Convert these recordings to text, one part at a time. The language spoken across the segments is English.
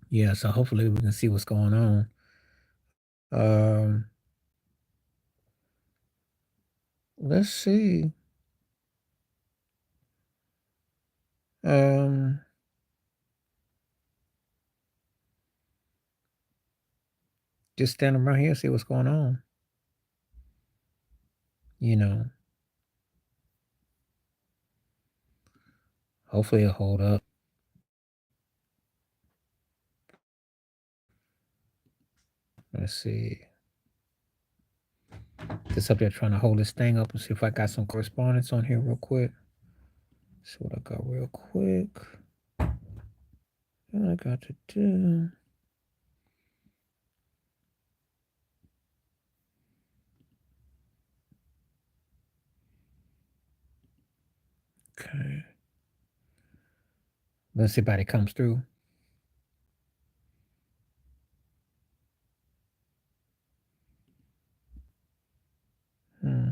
Yeah, so hopefully we can see what's going on. Um, let's see. Um, just stand around here, see what's going on. You know, hopefully it'll hold up. Let's see. Just up there trying to hold this thing up and see if I got some correspondence on here real quick. See what I got real quick. What I got to do. Okay. Let's see if anybody comes through. Hmm.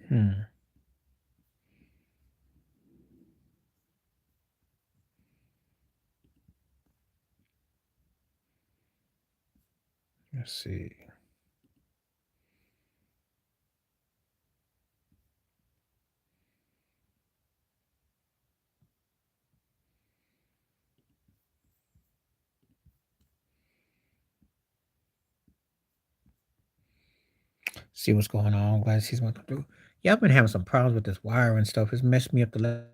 Hmm. Let's see. See what's going on. Glad to see what's going through. Yeah, I've been having some problems with this wire and stuff. It's messed me up the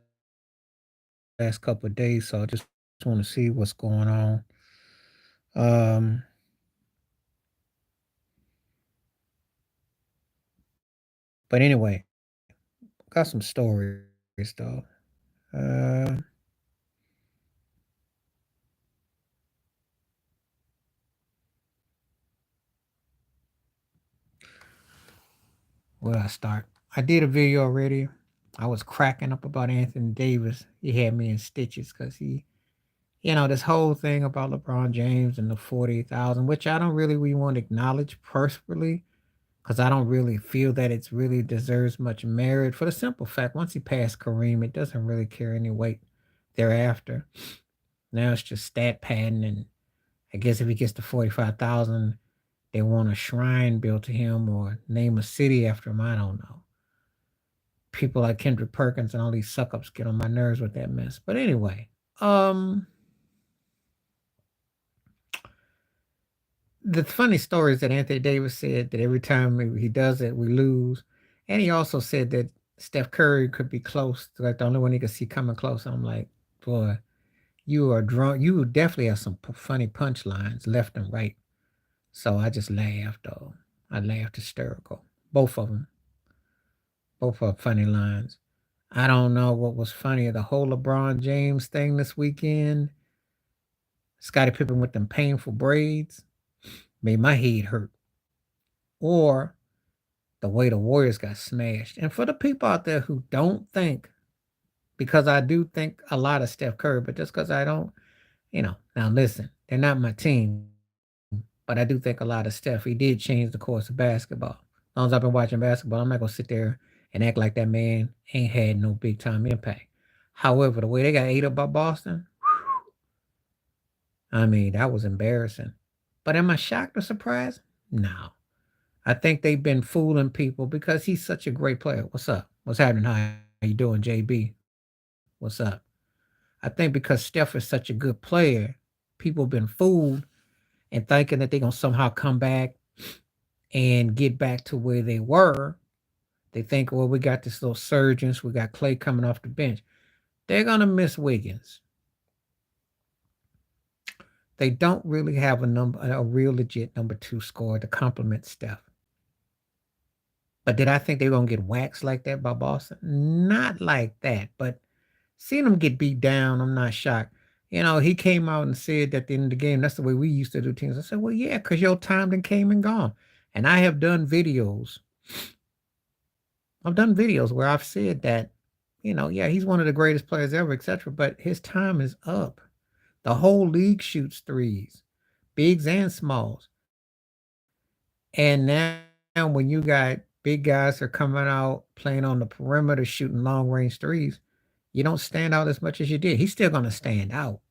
last couple of days, so I just want to see what's going on. Um, but anyway, got some stories though. Uh, where I start? I did a video already. I was cracking up about Anthony Davis. He had me in stitches because this whole thing about LeBron James and the 40,000, which I don't really want to acknowledge personally, because I don't really feel that it's really deserves much merit for the simple fact once he passed Kareem, it doesn't really carry any weight thereafter. Now it's just stat padding, and I guess if he gets to 45,000, they want a shrine built to him or name a city after him. I don't know. People like Kendrick Perkins and all these suck ups get on my nerves with that mess. But anyway, um, the funny story is that Anthony Davis said that every time he does it, we lose. And he also said that Steph Curry could be close, like the only one he could see coming close. I'm like, boy, you are drunk. You definitely have some funny punchlines left and right. So I just laughed, though. I laughed hysterical. Both of them. Both are funny lines. I don't know what was funnier, the whole LeBron James thing this weekend. Scottie Pippen with them painful braids made my head hurt. Or the way the Warriors got smashed. And for the people out there who don't think, because I do think a lot of Steph Curry, but just because I don't, now listen, they're not my team, but I do think a lot of Steph. He did change the course of basketball. As long as I've been watching basketball, I'm not going to sit there and act like that man ain't had no big time impact. However, the way they got ate up by Boston, I mean, that was embarrassing. But am I shocked or surprised? No. I think they've been fooling people because he's such a great player. What's up? What's happening? How you doing, JB? What's up? I think because Steph is such a good player, people have been fooled and thinking that they're gonna somehow come back and get back to where they were. They think, well, we got this little surgeons, we got Clay coming off the bench. They're gonna miss Wiggins. They don't really have a real legit number two scorer to complement Steph. But did I think they were gonna get waxed like that by Boston? Not like that, but seeing him get beat down, I'm not shocked. He came out and said that at the end of the game, that's the way we used to do things. I said, well, yeah, because your time then came and gone. And I have done videos. I've done videos where I've said that, Yeah, he's one of the greatest players ever, etc. But his time is up. The whole league shoots threes, bigs and smalls. And now when you got big guys that are coming out playing on the perimeter shooting long range threes, you don't stand out as much as you did. He's still going to stand out.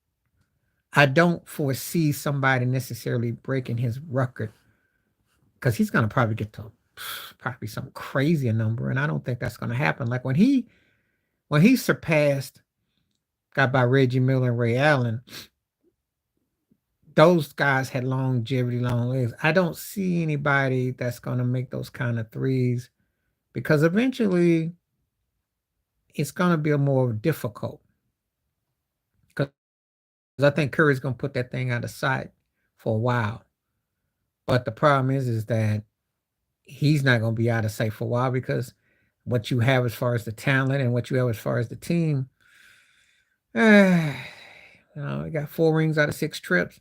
I don't foresee somebody necessarily breaking his record because he's going to probably get to probably some crazier number, and I don't think that's going to happen. Like when he surpassed, got by Reggie Miller and Ray Allen, those guys had longevity, long legs. I don't see anybody that's going to make those kind of threes because eventually it's going to be a more difficult. Because I think Curry's going to put that thing out of sight for a while. But the problem is that he's not going to be out of sight for a while because what you have as far as the talent and what you have as far as the team, he got 4 rings out of 6 trips.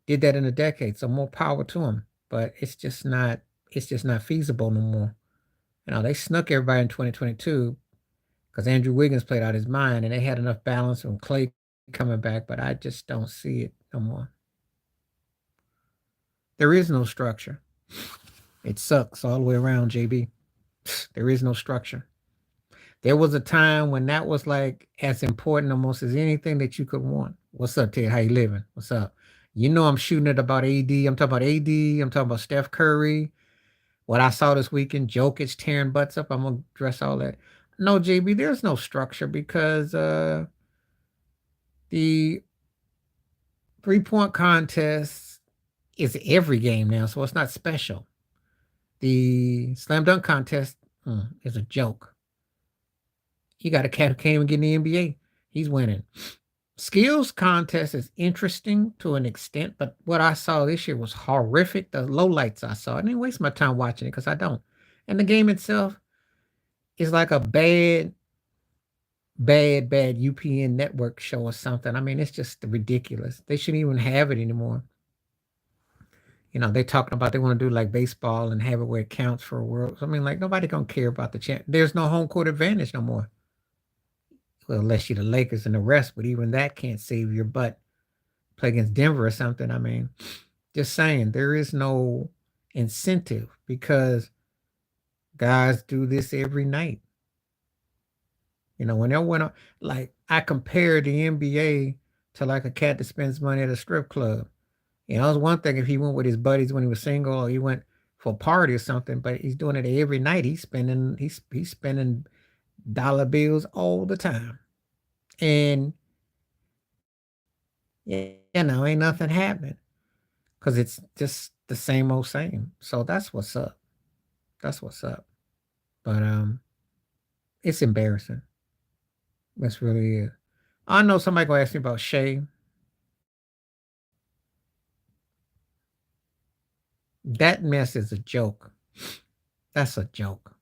Did that in a decade, so more power to him. But it's just not feasible no more. They snuck everybody in 2022 because Andrew Wiggins played out his mind and they had enough balance from Clay coming back, but I just don't see it no more. There is no structure. It sucks all the way around, JB. There is no structure. There was a time when that was like as important almost as anything that you could want. What's up, Ted? How you living? What's up? I'm shooting it about AD. I'm talking about AD. I'm talking about Steph Curry. What I saw this weekend, Jokic tearing butts up. I'm gonna address all that. No, JB, there's no structure because the 3-point contest is every game now, so it's not special. The slam dunk contest is a joke. You got a cat who can't even get in the NBA. He's winning. Skills contest is interesting to an extent, but what I saw this year was horrific. The lowlights I saw. I didn't waste my time watching it because I don't. And the game itself is like a bad UPN network show or something. I mean, it's just ridiculous. They shouldn't even have it anymore. They're talking about they want to do like baseball and have it where it counts for a world. I mean, like nobody gonna care about the champ. There's no home court advantage no more. Well, unless you're the Lakers and the rest, but even that can't save your butt. Play against Denver or something. I mean, just saying, there is no incentive because guys do this every night. When they went on, like I compare the NBA to like a cat that spends money at a strip club. It's one thing if he went with his buddies when he was single or he went for a party or something, but he's doing it every night. He's spending dollar bills all the time. And ain't nothing happening because it's just the same old same. So that's what's up. That's what's up. But it's embarrassing. That's really it. I know somebody gonna ask me about Shay. That mess is a joke. That's a joke.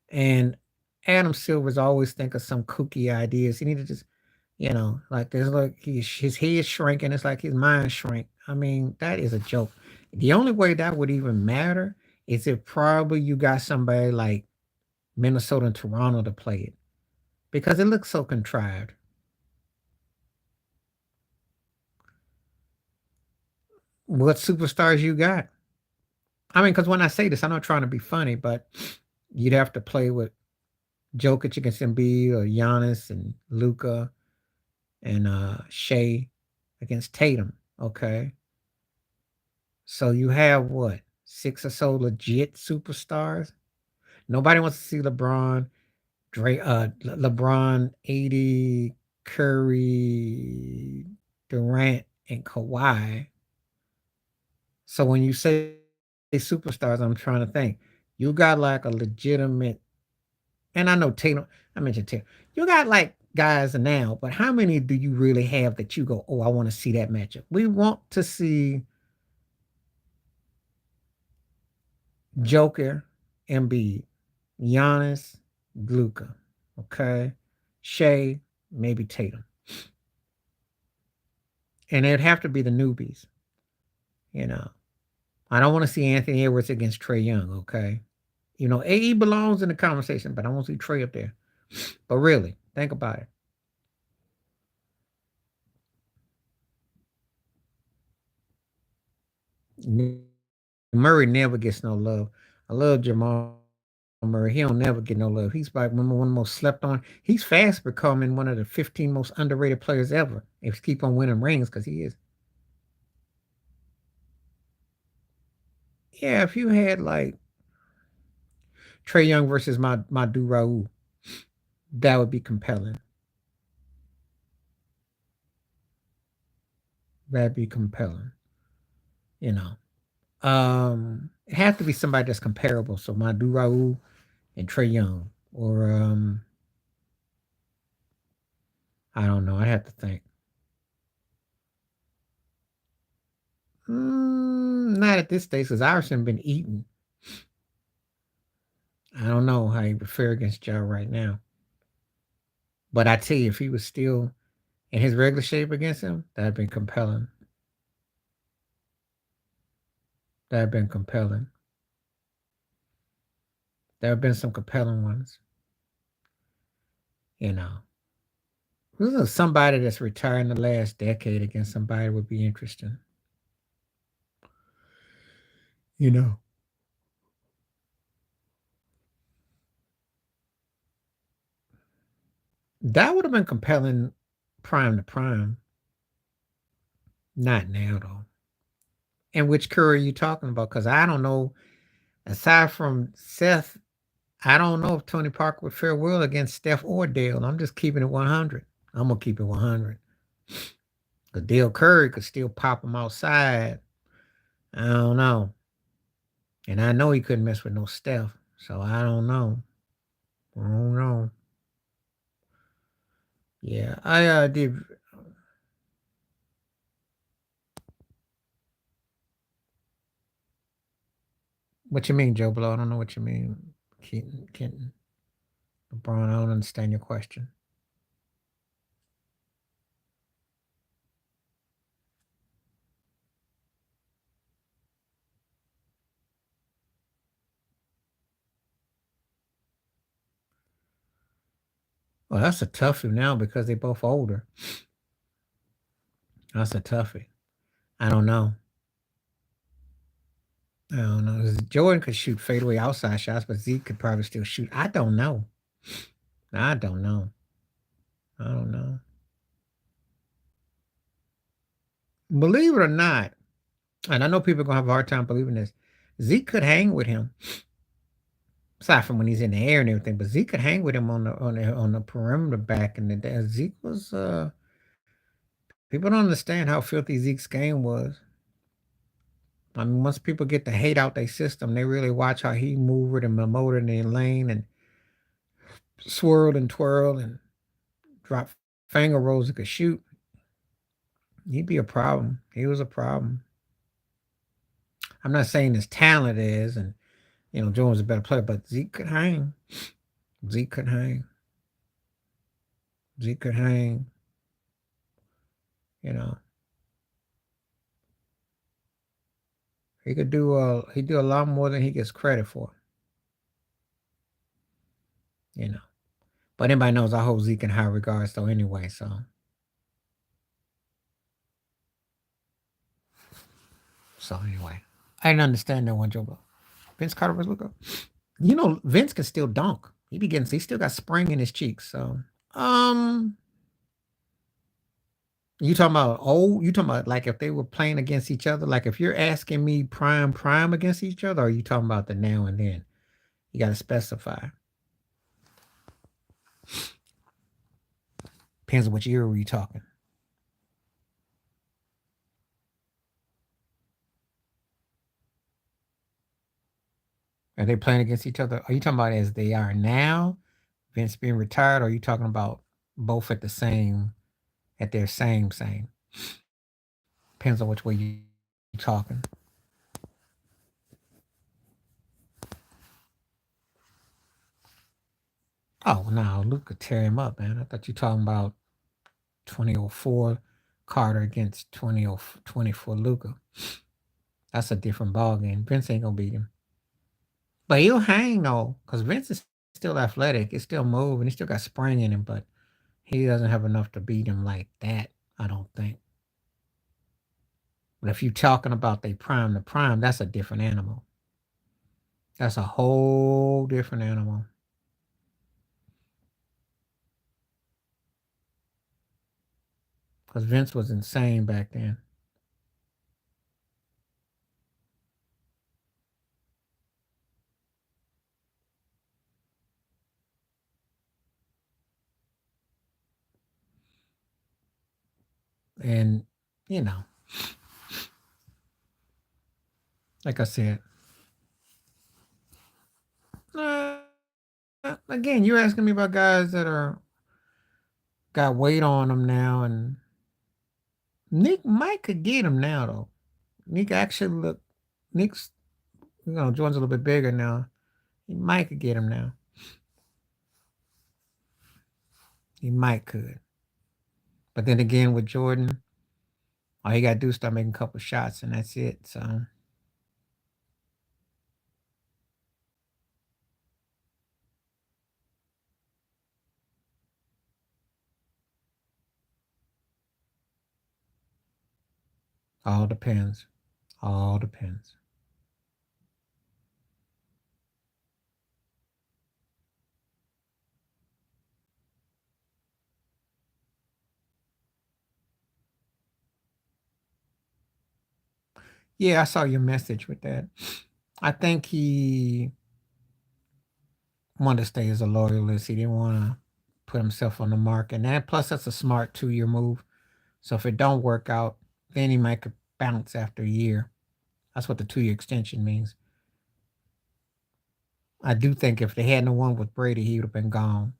And Adam Silver's always think of some kooky ideas. He need to just, like there's like his head shrinking. It's like his mind shrink. I mean, that is a joke. The only way that would even matter is if probably you got somebody like Minnesota and Toronto to play it because it looks so contrived. What superstars you got? I mean, because when I say this, I'm not trying to be funny, but you'd have to play with Jokic against Embiid or Giannis and Luca and Shea against Tatum. Okay, so you have what 6 or so legit superstars. Nobody wants to see LeBron, LeBron, 80, Curry, Durant, and Kawhi. So when you say superstars, I'm trying to think. You got like a legitimate, and I know Tatum. I mentioned Tatum. You got like guys now, but how many do you really have that you go, oh, I want to see that matchup? We want to see Joker, Embiid, Giannis, Luka, okay, Shea, maybe Tatum, and it'd have to be the newbies. You know, I don't want to see Anthony Edwards against Trey Young. Okay, AE belongs in the conversation, but I want to see Trey up there. But really, think about it. Murray never gets no love. I love Jamal Murray. He don't never get no love. He's like one of the most slept on. He's fast becoming one of the 15 most underrated players ever. If he keep on winning rings, because he is. Yeah, if you had like Trey Young versus my dude Raul, that would be compelling. That'd be compelling. You know. It has to be somebody that's comparable. So my dude Raul and Trey Young. Or I don't know. I have to think. Not at this stage because Iverson been eating. I don't know how he would fare against Ja right now. But I tell you, if he was still in his regular shape against him, that'd been compelling. That'd been compelling. There have been some compelling ones. You know, this is somebody that's retired in the last decade against somebody would be interesting. You know, that would have been compelling prime to prime. Not now though. And which Curry are you talking about? Because I don't know. Aside from Seth, I don't know if Tony Parker would fare well against Steph or Dale. I'm just keeping it 100. I'm gonna keep it 100. Because Dale Curry could still pop him outside. I don't know. And I know he couldn't mess with no Steph. So I don't know. I don't know. Yeah, I did. What you mean, Joe Blow? I don't know what you mean. Kenton, LeBron, I don't understand your question. Well, that's a toughie now because they both older. That's a toughie. I don't know. I don't know. Jordan could shoot fadeaway outside shots, but Zeke could probably still shoot. I don't know. I don't know. I don't know. Believe it or not, and I know people are gonna have a hard time believing this. Zeke could hang with him, aside from when he's in the air and everything. But Zeke could hang with him on the perimeter back in the day. Zeke was people don't understand how filthy Zeke's game was. I mean, once people get the hate out their system, they really watch how he moved and motored in the lane and swirled and twirled and dropped finger rolls that could shoot. He'd be a problem. He was a problem. I'm not saying his talent is, and Jordan's a better player, but Zeke could hang. Zeke could hang. Zeke could hang. You know, he do a lot more than he gets credit for. You know, but anybody knows I hold Zeke in high regards though. Anyway, so anyway, I didn't understand that one, Joe. Vince Carter was looking. Vince can still dunk. He still got spring in his cheeks. So, um, you talking about like if they were playing against each other? Like if you're asking me prime against each other, or are you talking about the now and then? You got to specify. Depends on which era we're talking. Are they playing against each other? Are you talking about as they are now, Vince being retired, or are you talking about both at their same? Depends on which way you talking. Oh no, Luke could tear him up, man. I thought you talking about 2004 Carter against 2024 Luca. That's a different ball game. Vince ain't gonna beat him, but he'll hang though, because Vince is still athletic. He still move and he still got spring in him, but he doesn't have enough to beat him like that, I don't think. But if you're talking about they prime to prime, that's a different animal. That's a whole different animal. Because Vince was insane back then. And, you know, like I said, uh, again, you're asking me about guys that are got weight on them now, and Nick might could get him now though. Nick actually look Nick's Jordan's a little bit bigger now. He might could get him now. He might could. But then again with Jordan, all he gotta do is start making a couple shots and that's it. So all depends. All depends. Yeah, I saw your message with that. I think he wanted to stay as a loyalist. He didn't want to put himself on the market. And that plus that's a smart 2 year move. So if it don't work out, then he might could bounce after a year. That's what the 2 year extension means. I do think if they hadn't won with Brady, he would have been gone.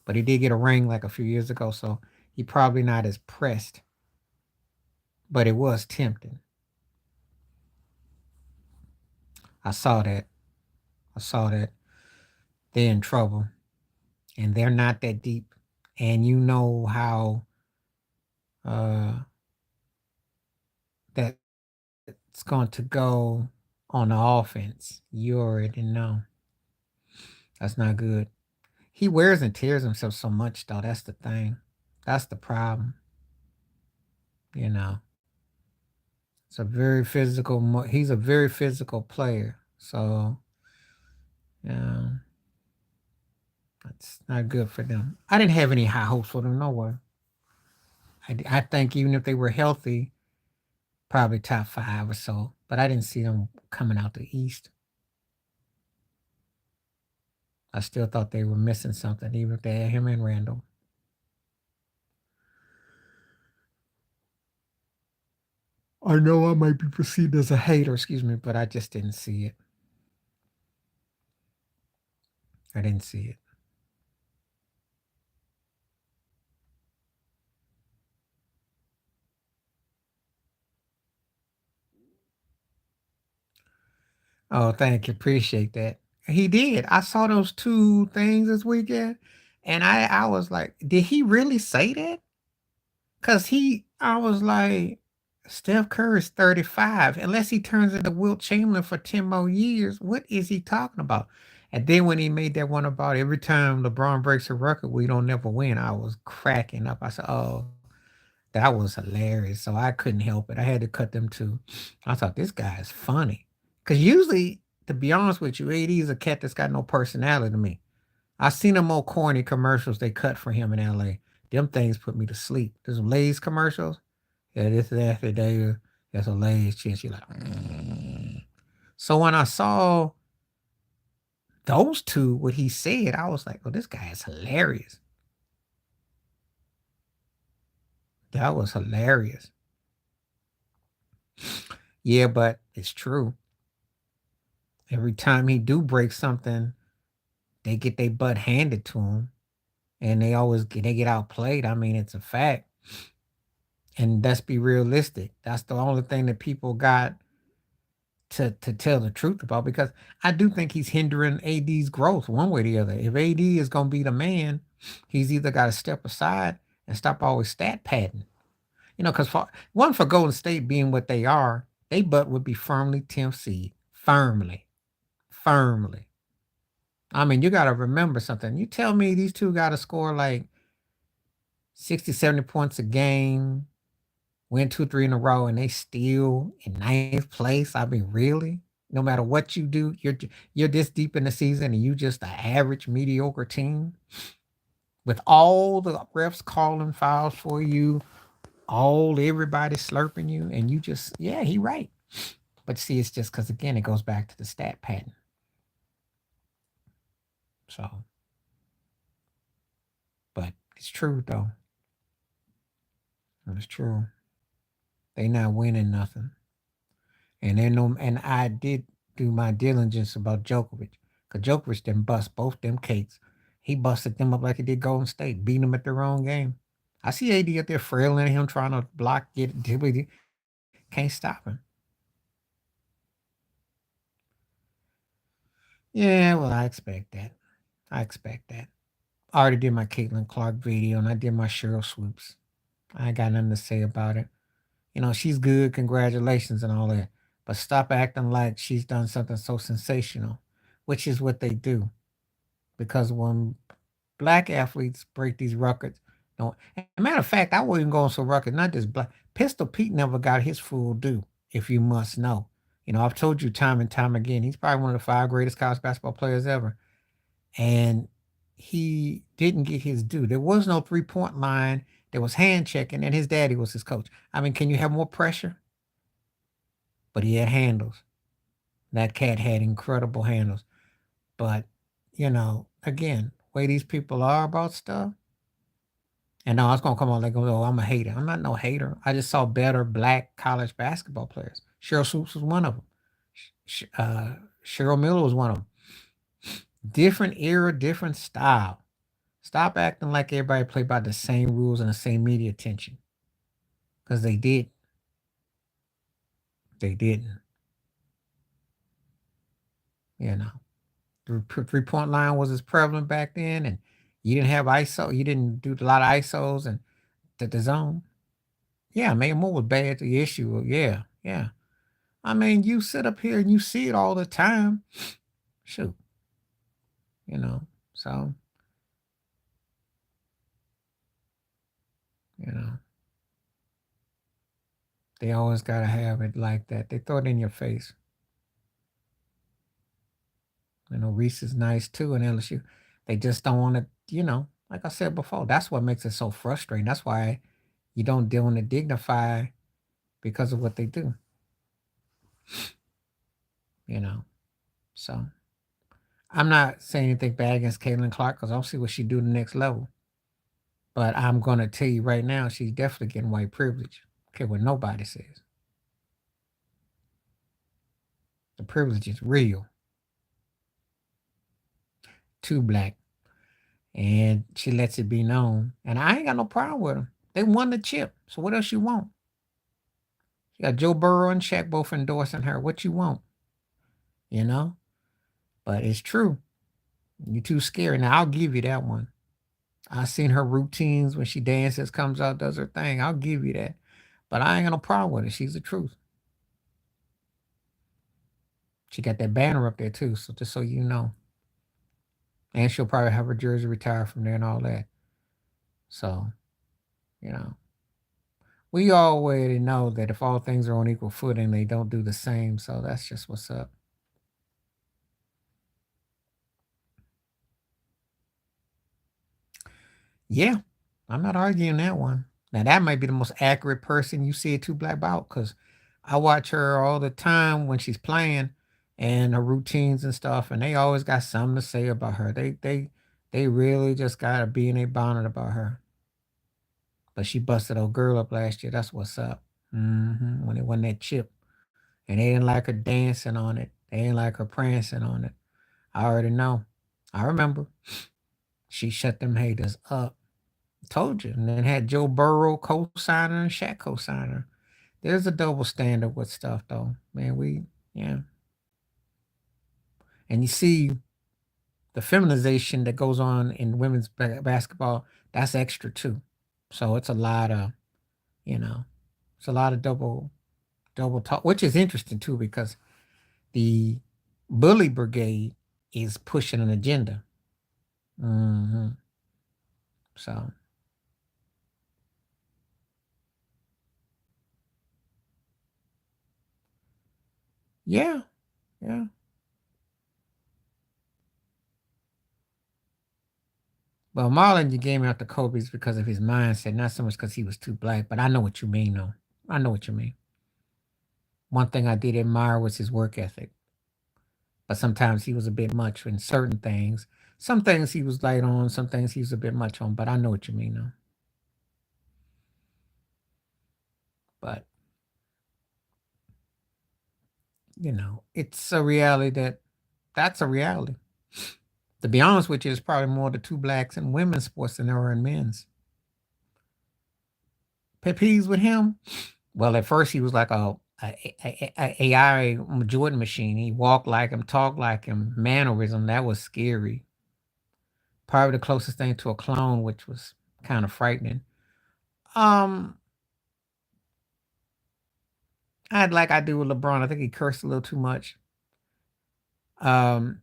But he did get a ring like a few years ago, so he probably not as pressed. But it was tempting. I saw that. I saw that. They're in trouble. And they're not that deep. And you know how uh that's going to go on the offense. You already know. That's not good. He wears and tears himself so much though. That's the thing. That's the problem. You know. It's a very physical he's a very physical player. So yeah, that's not good for them. I didn't have any high hopes for them nowhere. I think even if they were healthy, probably top 5 or so. But I didn't see them coming out the East. I still thought they were missing something, even if they had him and Randall. I know I might be perceived as a hater, excuse me, but I just didn't see it. I didn't see it. Oh, thank you. Appreciate that. He did. I saw those 2 things this weekend, and I was like, "Did he really say that?" 'Cause I was like, "Steph Curry is 35. Unless he turns into Wilt Chamberlain for 10 more years, what is he talking about?" And then when he made that one about every time LeBron breaks a record, we don't never win, I was cracking up. I said, "Oh, that was hilarious." So I couldn't help it. I had to cut them too. I thought this guy is funny. Cause usually, to be honest with you, AD is a cat that's got no personality to me. I seen them old corny commercials they cut for him in LA. Them things put me to sleep. There's Lay's commercials. Yeah, this is after day. That's a Lay's chance. You're like, mm. So when I saw those 2, what he said, I was like, oh, this guy is hilarious. That was hilarious. Yeah, but it's true. Every time he do break something, they get their butt handed to him, and they get outplayed. I mean, it's a fact. And let's be realistic. That's the only thing that people got to tell the truth about because I do think he's hindering AD's growth one way or the other. If AD is going to be the man, he's either got to step aside and stop always stat padding. Because for Golden State being what they are, they butt would be firmly 10th seed. Firmly. Firmly. I mean, you got to remember something. You tell me these two got to score like 60, 70 points a game, win 2, 3 in a row, and they still in ninth place. I mean, really? No matter what you do, you're this deep in the season and you just an average, mediocre team with all the refs calling fouls for you, all everybody slurping you, and you just he right. But see, it's just because again, it goes back to the stat pattern. So, but it's true though. It's true. They not winning nothing. And they know, and I did do my diligence about Djokovic. Because Djokovic didn't bust both them cakes. He busted them up like he did Golden State, beating them at their own game. I see AD up there frailing at him, trying to block it. Can't stop him. Yeah, well, I expect that. I expect that. I already did my Caitlin Clark video and I did my Cheryl Swoops. I ain't got nothing to say about it. You know, she's good, congratulations and all that. But stop acting like she's done something so sensational, which is what they do. Because when black athletes break these records, no, as a matter of fact, I wasn't going so record, not just black. Pistol Pete never got his full due, if you must know. You know, I've told you time and time again, he's probably one of the 5 greatest college basketball players ever. And he didn't get his due. There was no 3-point line. There was hand checking, and his daddy was his coach. I mean, can you have more pressure? But he had handles. That cat had incredible handles. But, you know, again, way these people are about stuff. And now I was gonna come on like, oh, I'm a hater. I'm not no hater. I just saw better black college basketball players. Cheryl Swoops was one of them. Cheryl Miller was one of them. Different era, different style. Stop acting like everybody played by the same rules and the same media attention. Because they did. They didn't. You know. The 3-point line was as prevalent back then, and you didn't have ISO. You didn't do a lot of ISOs and the zone. Yeah, Megan Moore was bad. The issue. Yeah, yeah. I mean, you sit up here and you see it all the time. Shoot. You know. So, you know. They always gotta have it like that. They throw it in your face. You know, Reese is nice too in LSU. They just don't want to, like I said before, that's what makes it so frustrating. That's why you don't deal in the dignify because of what they do. You know. So I'm not saying anything bad against Caitlin Clark because I'll see what she do the next level. But I'm gonna tell you right now, she's definitely getting white privilege. Okay, what nobody says. The privilege is real. Too black. And she lets it be known. And I ain't got no problem with them. They won the chip. So what else you want? You got Joe Burrow and Shaq both endorsing her. What you want? You know? But it's true. You're too scary. Now I'll give you that one. I've seen her routines when she dances, comes out, does her thing. I'll give you that. But I ain't got no problem with it. She's the truth. She got that banner up there too, so just so you know. And she'll probably have her jersey retired from there and all that. So, you know. We already know that if all things are on equal footing, they don't do the same. So that's just what's up. Yeah, I'm not arguing that one. Now that might be the most accurate person you see it too black about because I watch her all the time when she's playing and her routines and stuff, and they always got something to say about her. They really just gotta be in a bonnet about her. But she busted old girl up last year. That's what's up. When it won that chip. And they didn't like her dancing on it. They didn't like her prancing on it. I already know. I remember. She shut them haters up. Told you. And then had Joe Burrow co-signer and Shaq co-signer. There's a double standard with stuff though. Man, yeah. And you see the feminization that goes on in women's basketball, that's extra too. So it's a lot of, you know, it's a lot of double talk, which is interesting too because the bully brigade is pushing an agenda. Hmm. So yeah, yeah. Well, Marlon, you gave me out the Kobe's because of his mindset, not so much because he was too black. But I know what you mean, though. I know what you mean. One thing I did admire was his work ethic, but sometimes he was a bit much in certain things. Some things he was light on, some things he was a bit much on. But I know what you mean, though. But it's a reality that's a reality. To be honest with you, it's probably more the two blacks in women's sports than there are in men's. Pet peeves with him. Well, at first he was like a AI Jordan machine. He walked like him, talked like him, mannerism. That was scary. Probably the closest thing to a clone, which was kind of frightening. Um, I do with LeBron. I think he cursed a little too much. Um,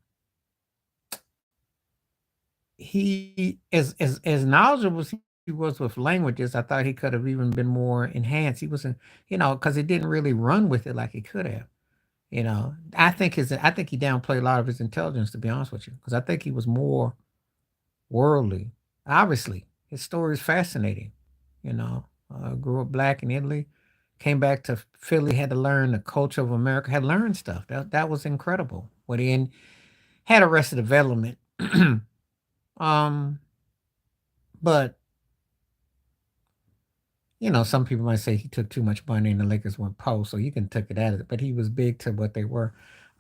he as knowledgeable as he was with languages, I thought he could have even been more enhanced. He wasn't, because he didn't really run with it like he could have. I think he downplayed a lot of his intelligence, to be honest with you, because I think he was more worldly. Obviously, his story is fascinating. Grew up black in Italy, came back to Philly, had to learn the culture of America, had learned stuff. That was incredible. What he had Arrested Development. um, but some people might say he took too much money and the Lakers went post, so you can take it at it. But he was big to what they were.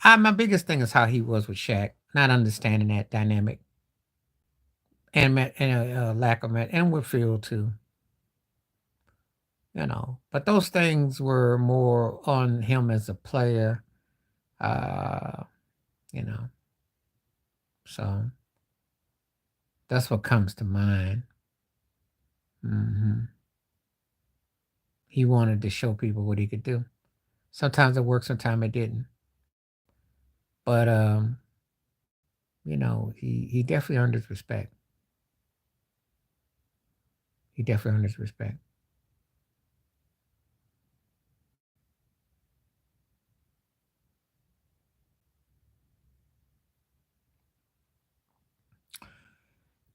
My biggest thing is how he was with Shaq, not understanding that dynamic and lack of and with Phil too. But those things were more on him as a player. Uh, you know, so that's what comes to mind. Hmm. He wanted to show people what he could do. Sometimes it worked, sometimes it didn't. But he definitely earned his respect. He definitely earned his respect.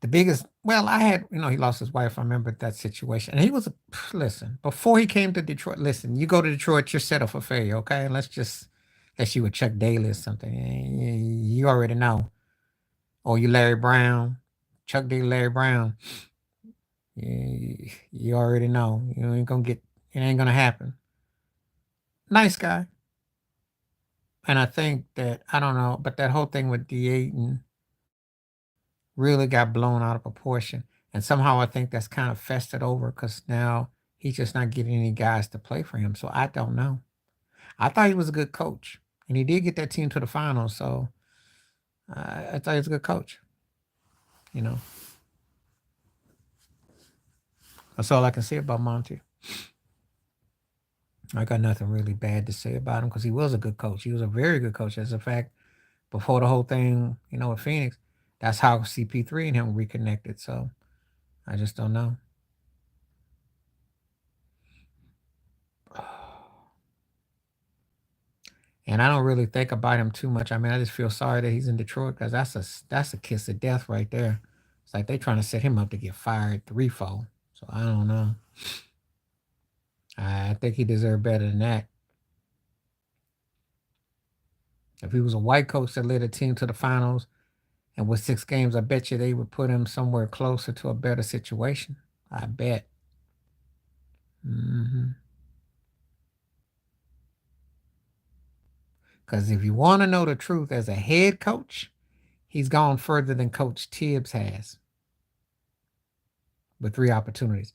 The biggest, well, I had, he lost his wife. I remember that situation. And he was, listen, before he came to Detroit, listen, you go to Detroit, you're set up for failure, okay? And unless you were Chuck Daly or something. You already know. Or you Larry Brown, Chuck Daly, Larry Brown. You already know. You ain't gonna get, it ain't gonna happen. Nice guy. And I think that, I don't know, but that whole thing with D8 really got blown out of proportion. And somehow I think that's kind of festered over because now he's just not getting any guys to play for him. So I don't know. I thought he was a good coach, and he did get that team to the finals. So I thought he was a good coach. You know, that's all I can say about Monty. I got nothing really bad to say about him because he was a good coach. He was a very good coach. As a fact, before the whole thing, with Phoenix, that's how CP3 and him reconnected. So I just don't know. And I don't really think about him too much. I mean, I just feel sorry that he's in Detroit because that's a kiss of death right there. It's like they trying to set him up to get fired threefold. So I don't know. I think he deserved better than that. If he was a white coach that led a team to the finals and with 6 games, I bet you they would put him somewhere closer to a better situation. I bet. Because if you want to know the truth, as a head coach, he's gone further than Coach Tibbs has with 3 opportunities.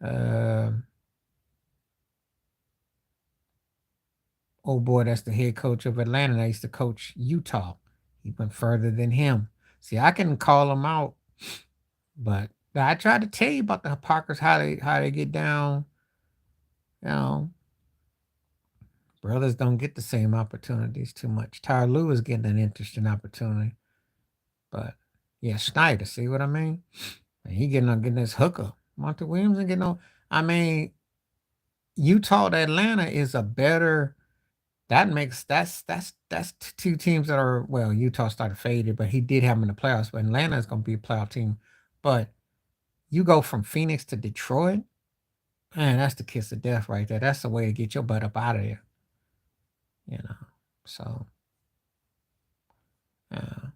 Um Oh boy, that's the head coach of Atlanta. I used to coach Utah. He went further than him. See, I can call him out, but I tried to tell you about the Parkers, how they get down, you know, Brothers don't get the same opportunities too much. Tyler Lue is getting an interesting opportunity, but yeah, Snyder. See what I mean? He getting this hooker. Monty Williams ain't getting no. I mean, Utah to Atlanta is a better. That makes that's two teams that are well. Utah started faded, but he did have them in the playoffs. But Atlanta is going to be a playoff team. But you go from Phoenix to Detroit, man, that's the kiss of death right there. That's the way to get your butt up out of there. You know, so uh,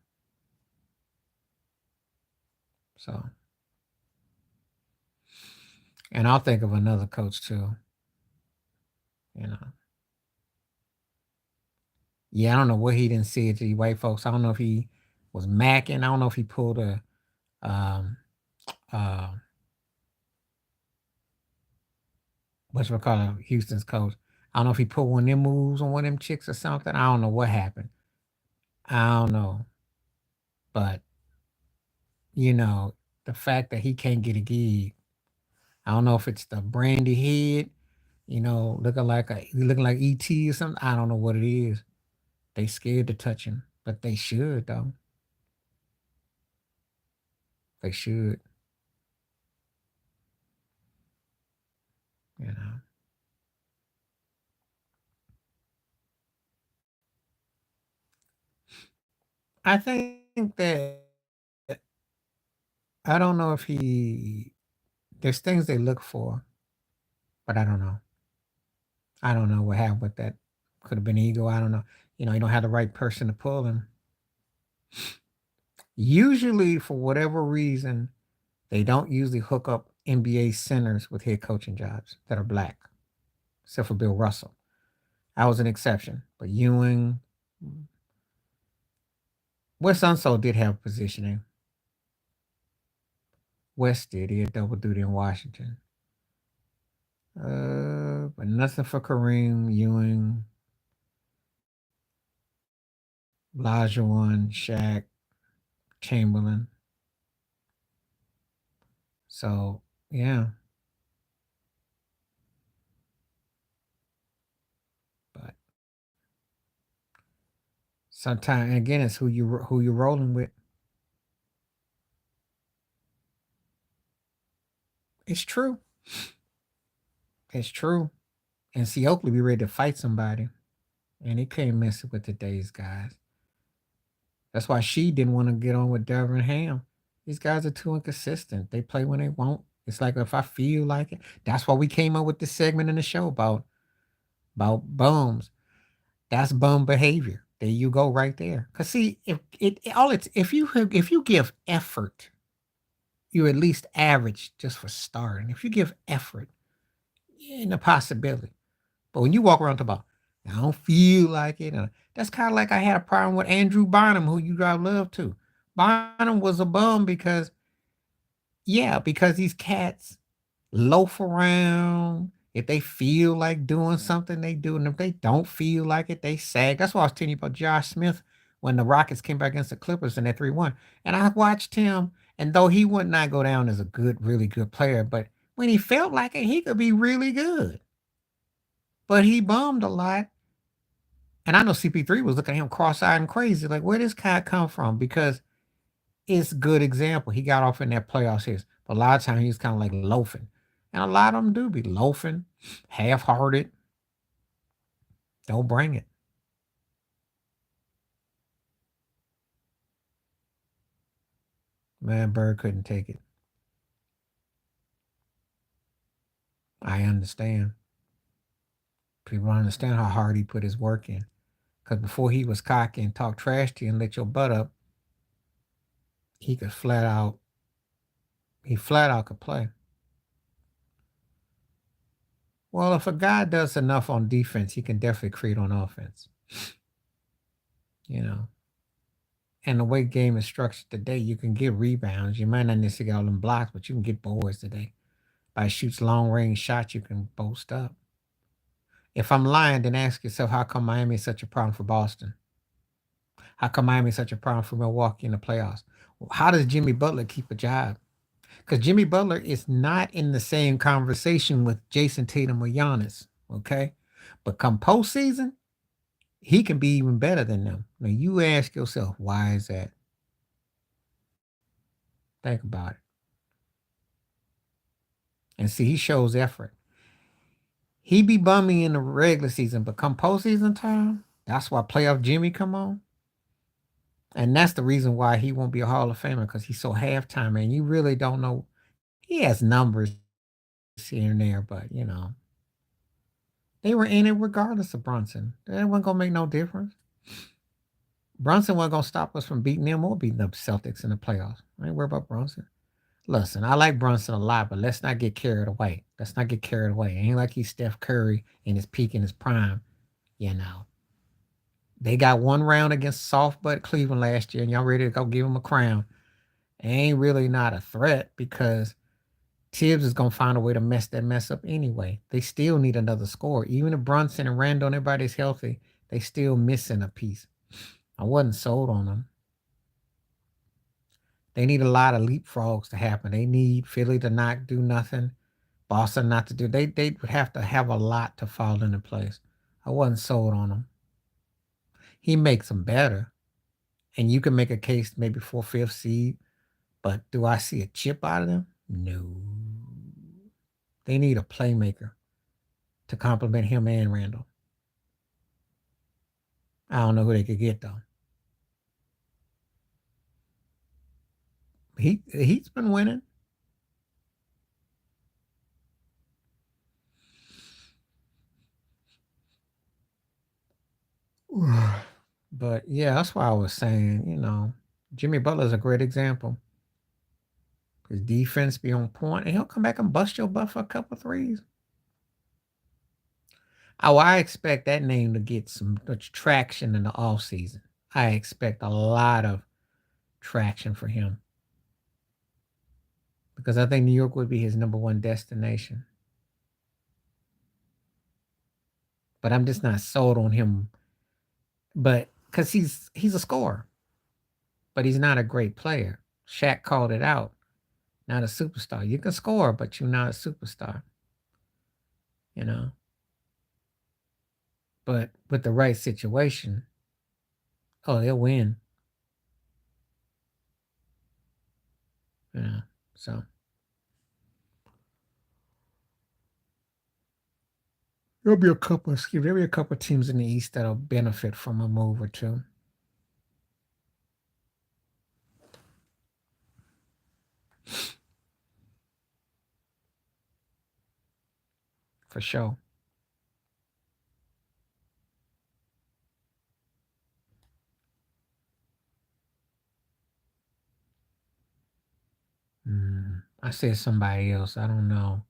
so, and I'll think of another coach too. You know, yeah, I don't know what he didn't see it to you white folks. I don't know if he was macking. I don't know if he pulled a um uh what's we call him, Houston's coach. I don't know if he put one of them moves on one of them chicks or something. I don't know what happened. I don't know. But you know, the fact that he can't get a gig, I don't know if it's the brandy head, looking like ET or something. I don't know what it is. They scared to touch him, but they should though. They should, you know. I think that I don't know if he there's things they look for, but I don't know. I don't know what happened with that. Could have been ego. I don't know. You don't have the right person to pull him. Usually, for whatever reason, they don't usually hook up NBA centers with head coaching jobs that are black, except for Bill Russell. I was an exception. But Ewing, Wes Unseld did have positioning. West did. He had double duty in Washington. But nothing for Kareem, Ewing, Olajuwon, Shaq, Chamberlain. So yeah, but sometimes again, it's who you're rolling with. It's true. It's true. And see, Oakley be ready to fight somebody, and he can't mess with today's guys. That's why she didn't want to get on with Devin Ham. These guys are too inconsistent. They play when they want. It's like if I feel like it. That's why we came up with this segment in the show about bums. That's bum behavior. There you go, right there. Cause see, if you give effort, you at least average just for starting. If you give effort, in a possibility. But when you walk around talking about, I don't feel like it, that's kind of like I had a problem with Andrew Bynum, who you drive love to. Bynum was a bum because, yeah, because these cats loaf around. If they feel like doing something, they do. And if they don't feel like it, they sag. That's why I was telling you about Josh Smith when the Rockets came back against the Clippers in that 3-1. And I watched him, and though he would not go down as a good, really good player, but when he felt like it, he could be really good. But he bummed a lot. And I know CP3 was looking at him cross-eyed and crazy, like, where this guy come from? Because it's a good example. He got off in that playoffs his, but a lot of times he's kind of like loafing. And a lot of them do be loafing, half-hearted. Don't bring it. Man, Bird couldn't take it. I understand. People don't understand how hard he put his work in. Because before he was cocky and talk trash to you and let your butt up, he could flat out could play. Well, if a guy does enough on defense, he can definitely create on offense. You know, and the way game is structured today, you can get rebounds. You might not necessarily get all them blocks, but you can get boards today. By shoots long range shots, you can boast up. If I'm lying, then ask yourself, how come Miami is such a problem for Boston? How come Miami is such a problem for Milwaukee in the playoffs? How does Jimmy Butler keep a job? Because Jimmy Butler is not in the same conversation with Jason Tatum or Giannis. Okay. But come postseason, he can be even better than them. Now you ask yourself, why is that? Think about it. And see, he shows effort. He be bumming in the regular season, but come postseason time, that's why playoff Jimmy come on. And that's the reason why he won't be a Hall of Famer, because he's so halftime, and you really don't know. He has numbers here and there, but they were in it regardless of Brunson. That wasn't gonna make no difference. Brunson wasn't gonna stop us from beating them or beating the Celtics in the playoffs. I ain't worried about Brunson. Listen, I like Brunson a lot, but let's not get carried away. Let's not get carried away. It ain't like he's Steph Curry in his peak in his prime. You know, they got one round against soft butt Cleveland last year, and y'all ready to go give him a crown. It ain't really not a threat because Tibbs is gonna find a way to mess that mess up anyway. They still need another scorer. Even if Brunson and Randall and everybody's healthy, they still missing a piece. I wasn't sold on them. They need a lot of leapfrogs to happen. They need Philly to not do nothing, Boston not to do. They would have to have a lot to fall into place. I wasn't sold on him. He makes them better, and you can make a case maybe for fifth seed. But do I see a chip out of them? No. They need a playmaker to complement him and Randall. I don't know who they could get though. He's been winning. But yeah, that's why I was saying, Jimmy Butler's a great example. His defense be on point, and he'll come back and bust your butt for a couple threes. Oh, I expect that name to get some traction in the off season. I expect a lot of traction for him because I think New York would be his number one destination. But I'm just not sold on him. But because he's a scorer, but he's not a great player. Shaq called it out. Not a superstar. You can score, but you're not a superstar. You know. But with the right situation, oh, they'll win. Yeah. So there'll be a couple of teams in the East that'll benefit from a move or two. For sure. I said somebody else. I don't know.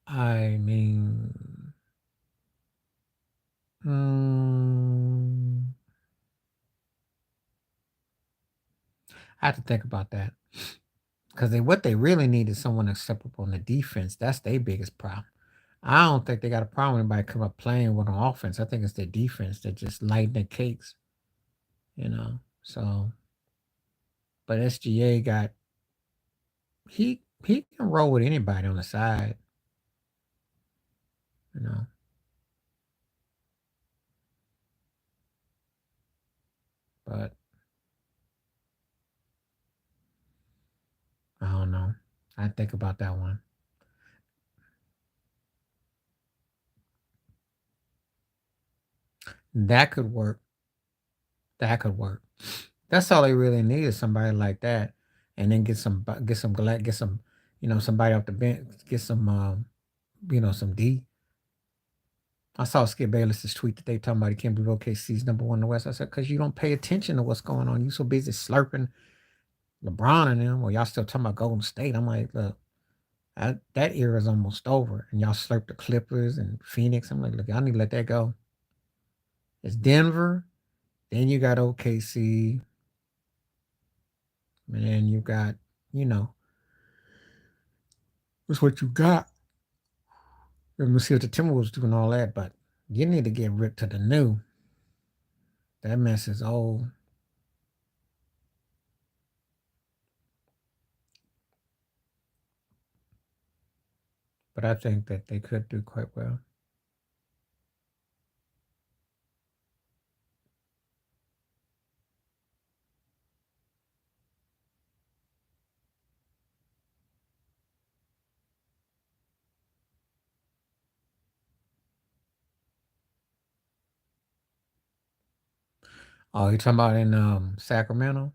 I mean, mm, I have to think about that because what they really need is someone acceptable in the defense. That's their biggest problem. I don't think they got a problem with anybody come up playing with an offense. I think it's their defense that just lighten their cakes, you know. So, but SGA got he can roll with anybody on the side, you know. But I don't know. I think about that one. That could work. That could work. That's all they really need is somebody like that, and then get some, somebody off the bench, get some, some D. I saw Skip Bayless's tweet that they talking about he can't believe OKC's number one in the West. I said, because you don't pay attention to what's going on. You so busy slurping LeBron and them, or y'all still talking about Golden State. I'm like, look, that era is almost over, and y'all slurp the Clippers and Phoenix. I'm like, look, y'all need to let that go. It's Denver, then you got OKC, and then you got, you know, that's what you got. And we'll see what the Timberwolves do and all that, but you need to get ripped to the new. That mess is old. But I think that they could do quite well. Oh, you talking about in Sacramento?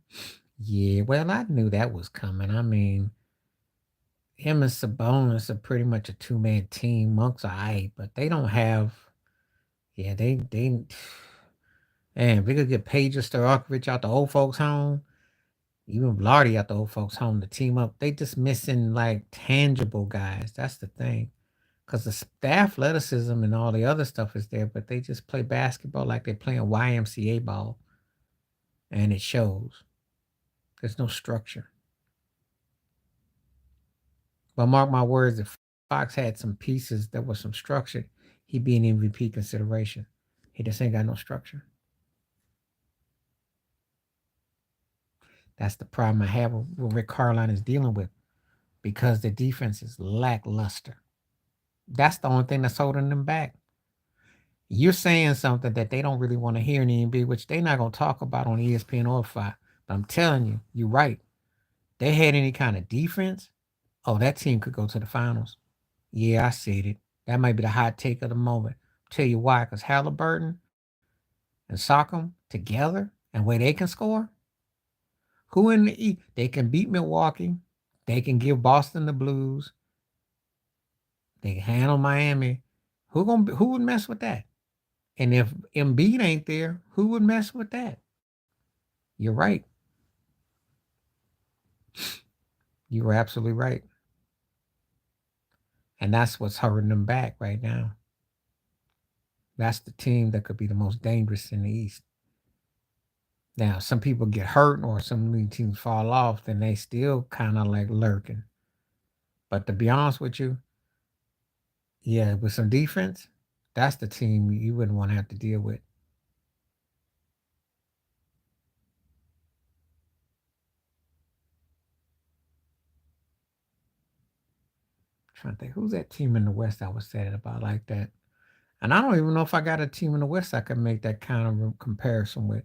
Yeah, well, I knew that was coming. I mean, him and Sabonis are pretty much a two-man team. Monks are aight, but they don't have. Yeah, they. Man, if we could get Page or Stojakovic out the old folks' home, even Blarty out the old folks' home to team up, they just missing like tangible guys. That's the thing. Because the athleticism and all the other stuff is there, but they just play basketball like they're playing YMCA ball, and it shows. There's no structure. But mark my words, if Fox had some pieces that were some structure, he'd be an MVP consideration. He just ain't got no structure. That's the problem I have with what Rick Carlisle is dealing with because the defense is lackluster. That's the only thing that's holding them back. You're saying something that they don't really want to hear in the NBA, which they're not going to talk about on ESPN or Fox. But I'm telling you, you're right. They had any kind of defense, oh, that team could go to the finals. Yeah, I said it. That might be the hot take of the moment. Tell you why, because Halliburton and Sock'em together and where they can score, who in the they can beat Milwaukee, they can give Boston the blues, they can handle Miami. Who would mess with that? And if Embiid ain't there, who would mess with that? You're right. You were absolutely right. And that's what's hurting them back right now. That's the team that could be the most dangerous in the East. Now, some people get hurt or some league teams fall off, then they still kind of like lurking. But to be honest with you, yeah, with some defense, that's the team you wouldn't want to have to deal with. I'm trying to think, who's that team in the West I was saying about like that? And I don't even know if I got a team in the West I could make that kind of comparison with.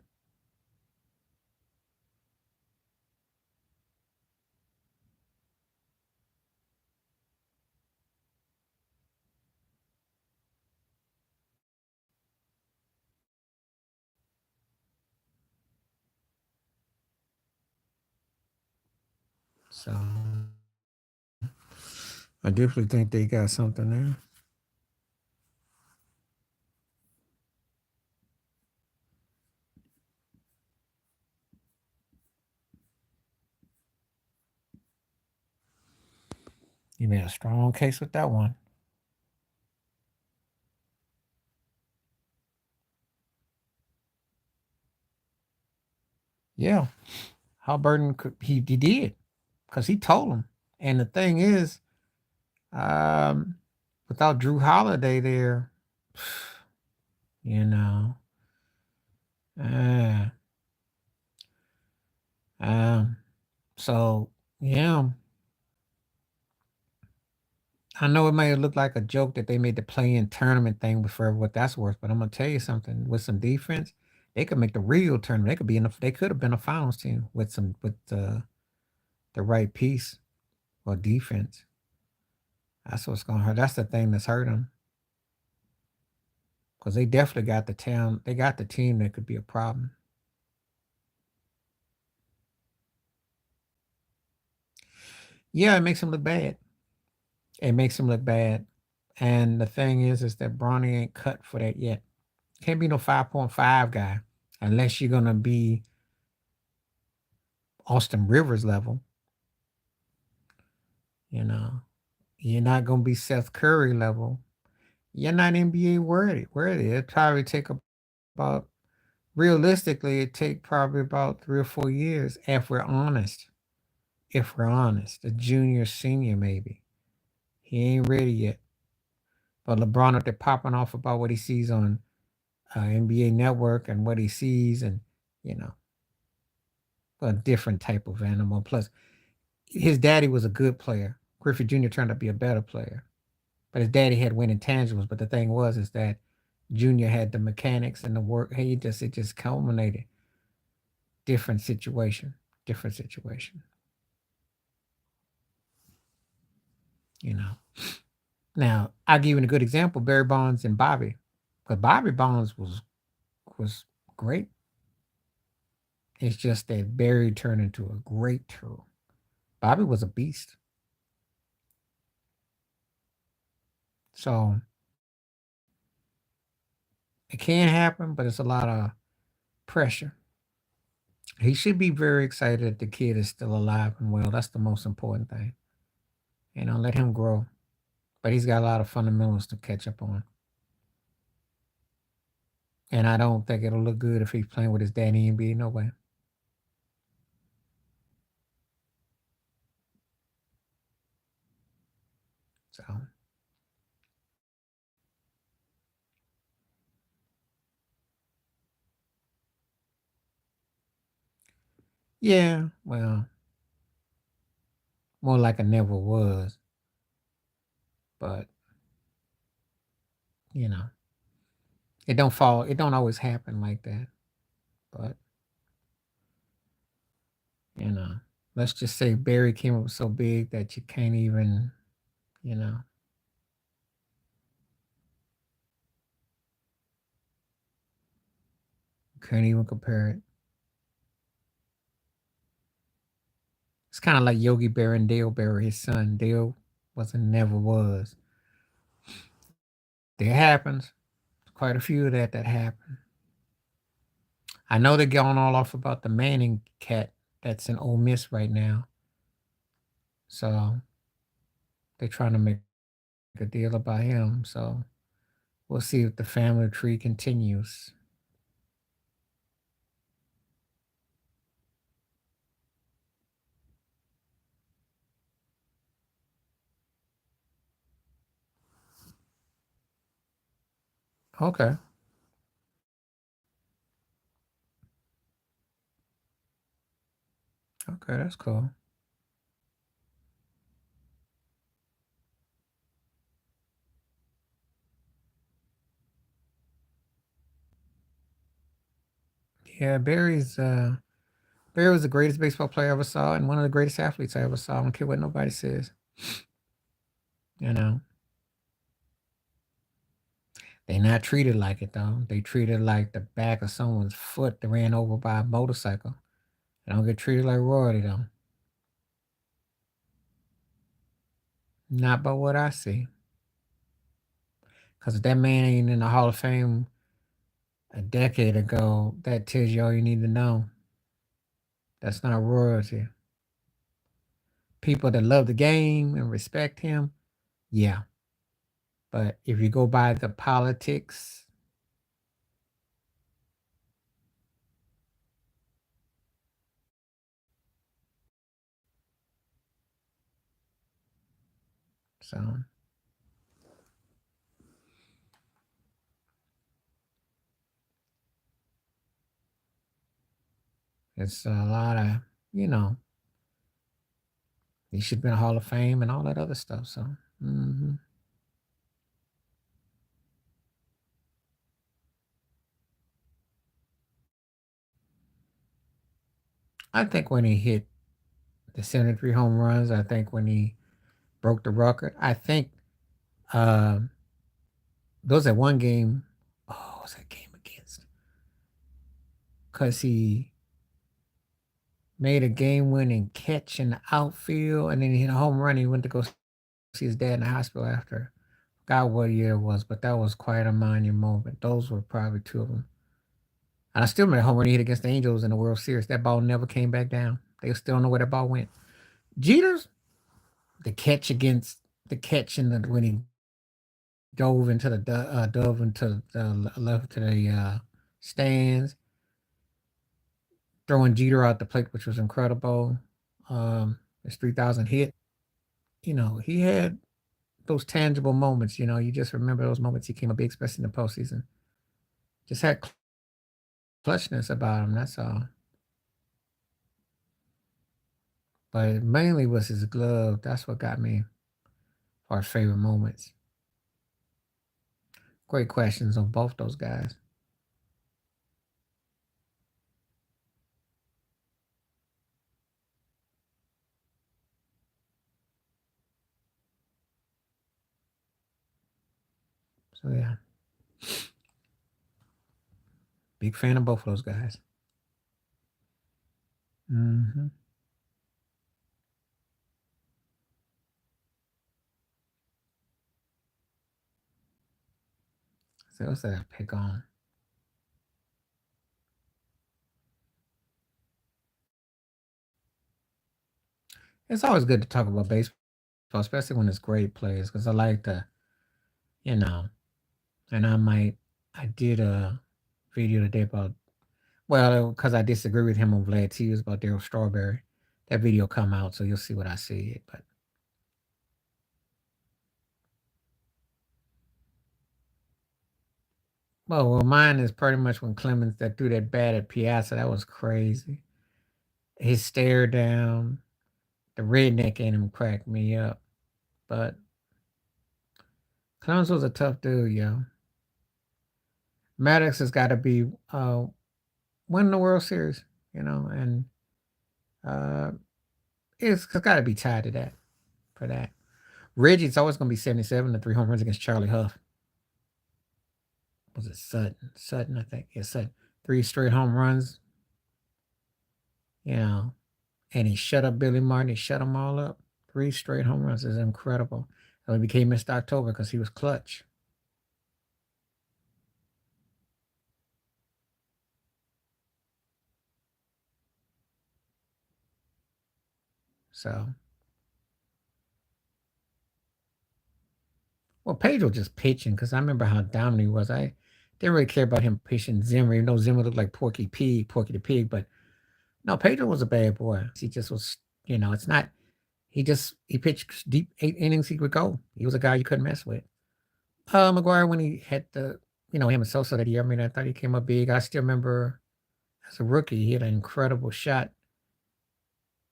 So I definitely think they got something there. You made a strong case with that one. Yeah, Halliburton he did because he told him. And the thing is, um, without Drew Holiday there, you know, uh, um, so yeah, I know it may have looked like a joke that they made the play-in tournament thing for what that's worth, but I'm gonna tell you something. With some defense, they could make the real tournament. They could be in. They could have been a finals team with the right piece or defense. That's what's gonna hurt. That's the thing that's hurt them because they definitely got the town. They got the team that could be a problem. Yeah, it makes them look bad. It makes them look bad. And the thing is that Bronny ain't cut for that yet. Can't be no 5.5 guy unless you're gonna be Austin Rivers level. You know, you're not gonna be Seth Curry level. You're not NBA worthy. Worthy. It probably take about realistically, it take probably about 3 or 4 years if we're honest. If we're honest, a junior, senior maybe. He ain't ready yet. But LeBron up there popping off about what he sees on NBA Network and what he sees, and you know, a different type of animal. Plus, his daddy was a good player. Griffey Jr. turned out to be a better player, but his daddy had winning tangibles. But the thing was, is that Junior had the mechanics and the work. Hey, it just culminated. Different situation. Different situation. You know. Now, I'll give you a good example: Barry Bonds and Bobby, because Bobby Bonds was great. It's just that Barry turned into a great turtle. Bobby was a beast. So it can happen, but it's a lot of pressure. He should be very excited that the kid is still alive and well. That's the most important thing. Let him grow. But he's got a lot of fundamentals to catch up on. And I don't think it'll look good if he's playing with his daddy in NBA. No way. So, yeah, well, more like a never was. But, you know, it don't always happen like that. But, you know, let's just say Barry came up so big that you can't even, you know, can't even compare it. It's kind of like Yogi Bear and Dale Bear, his son. Dale was and never was. That happens. Quite a few of that happen. I know they're going all off about the Manning cat that's in Ole Miss right now. So they're trying to make a deal about him. So we'll see if the family tree continues. Okay. Okay, that's cool. Yeah, Barry was the greatest baseball player I ever saw and one of the greatest athletes I ever saw. I don't care what nobody says. You know. They not treated like it though. They treated like the back of someone's foot that ran over by a motorcycle. They don't get treated like royalty though. Not by what I see. Because if that man ain't in the Hall of Fame a decade ago, that tells you all you need to know. That's not royalty. People that love the game and respect him, yeah. But if you go by the politics, so it's a lot of, you know, he should be in the Hall of Fame and all that other stuff. So, I think when he hit the 73 home runs, I think when he broke the record, I think um, there was that one game. Oh, what was that game against? Because he made a game-winning catch in the outfield, and then he hit a home run. He went to go see his dad in the hospital after. Forgot what year it was, but that was quite a monument moment. Those were probably two of them. And I still remember the home run he hit against the Angels in the World Series. That ball never came back down. They still don't know where that ball went. Jeter's the catch against the catch in the when he dove into the left to the stands, throwing Jeter out the plate, which was incredible. His 3,000 hit. He had those tangible moments. You just remember those moments he came up big, especially in the postseason. Just had clutchness about him. That's all. But it mainly was his glove. That's what got me for his favorite moments. Great questions on both those guys. So yeah, big fan of both of those guys. Mm-hmm. So what's that pick on? It's always good to talk about baseball, especially when it's great players, because I like to, you know, and I did a video today about, well, because I disagree with him on Vlad T. It was about Daryl Strawberry. That video come out, so you'll see what I see. But well, mine is pretty much when Clemens that threw that bat at Piazza. That was crazy. His stare down, the redneck in him cracked me up. But Clemens was a tough dude, yo. Maddox has got to be winning the World Series, and uh, it's got to be tied to that for that. Reggie's always going to be 77 to 3 home runs against Charlie Huff. Was it Sutton? Sutton, I think. Yeah, Sutton. 3 straight home runs, you know, and he shut up Billy Martin. He shut them all up. 3 straight home runs is incredible. And he became Mr. October because he was clutch. So, well, Pedro just pitching because I remember how dominant he was. I didn't really care about him pitching Zimmer, even though Zimmer looked like Porky the Pig. But no, Pedro was a bad boy. He just was, it's not, he pitched deep 8 innings, he would go. He was a guy you couldn't mess with. McGuire, when he had him and Sosa that year, I mean, I thought he came up big. I still remember as a rookie, he had an incredible shot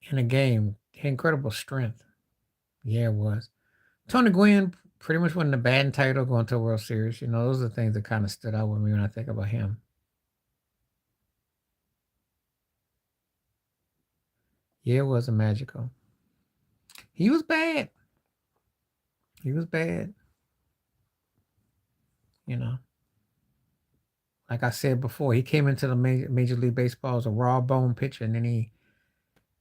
in a game. He had incredible strength. Yeah, it was. Tony Gwynn pretty much won the batting title going to a World Series. Those are the things that kind of stood out with me when I think about him. Yeah, it was a magical. He was bad. He was bad. You know, like I said before, he came into the Major League Baseball as a raw bone pitcher, and then he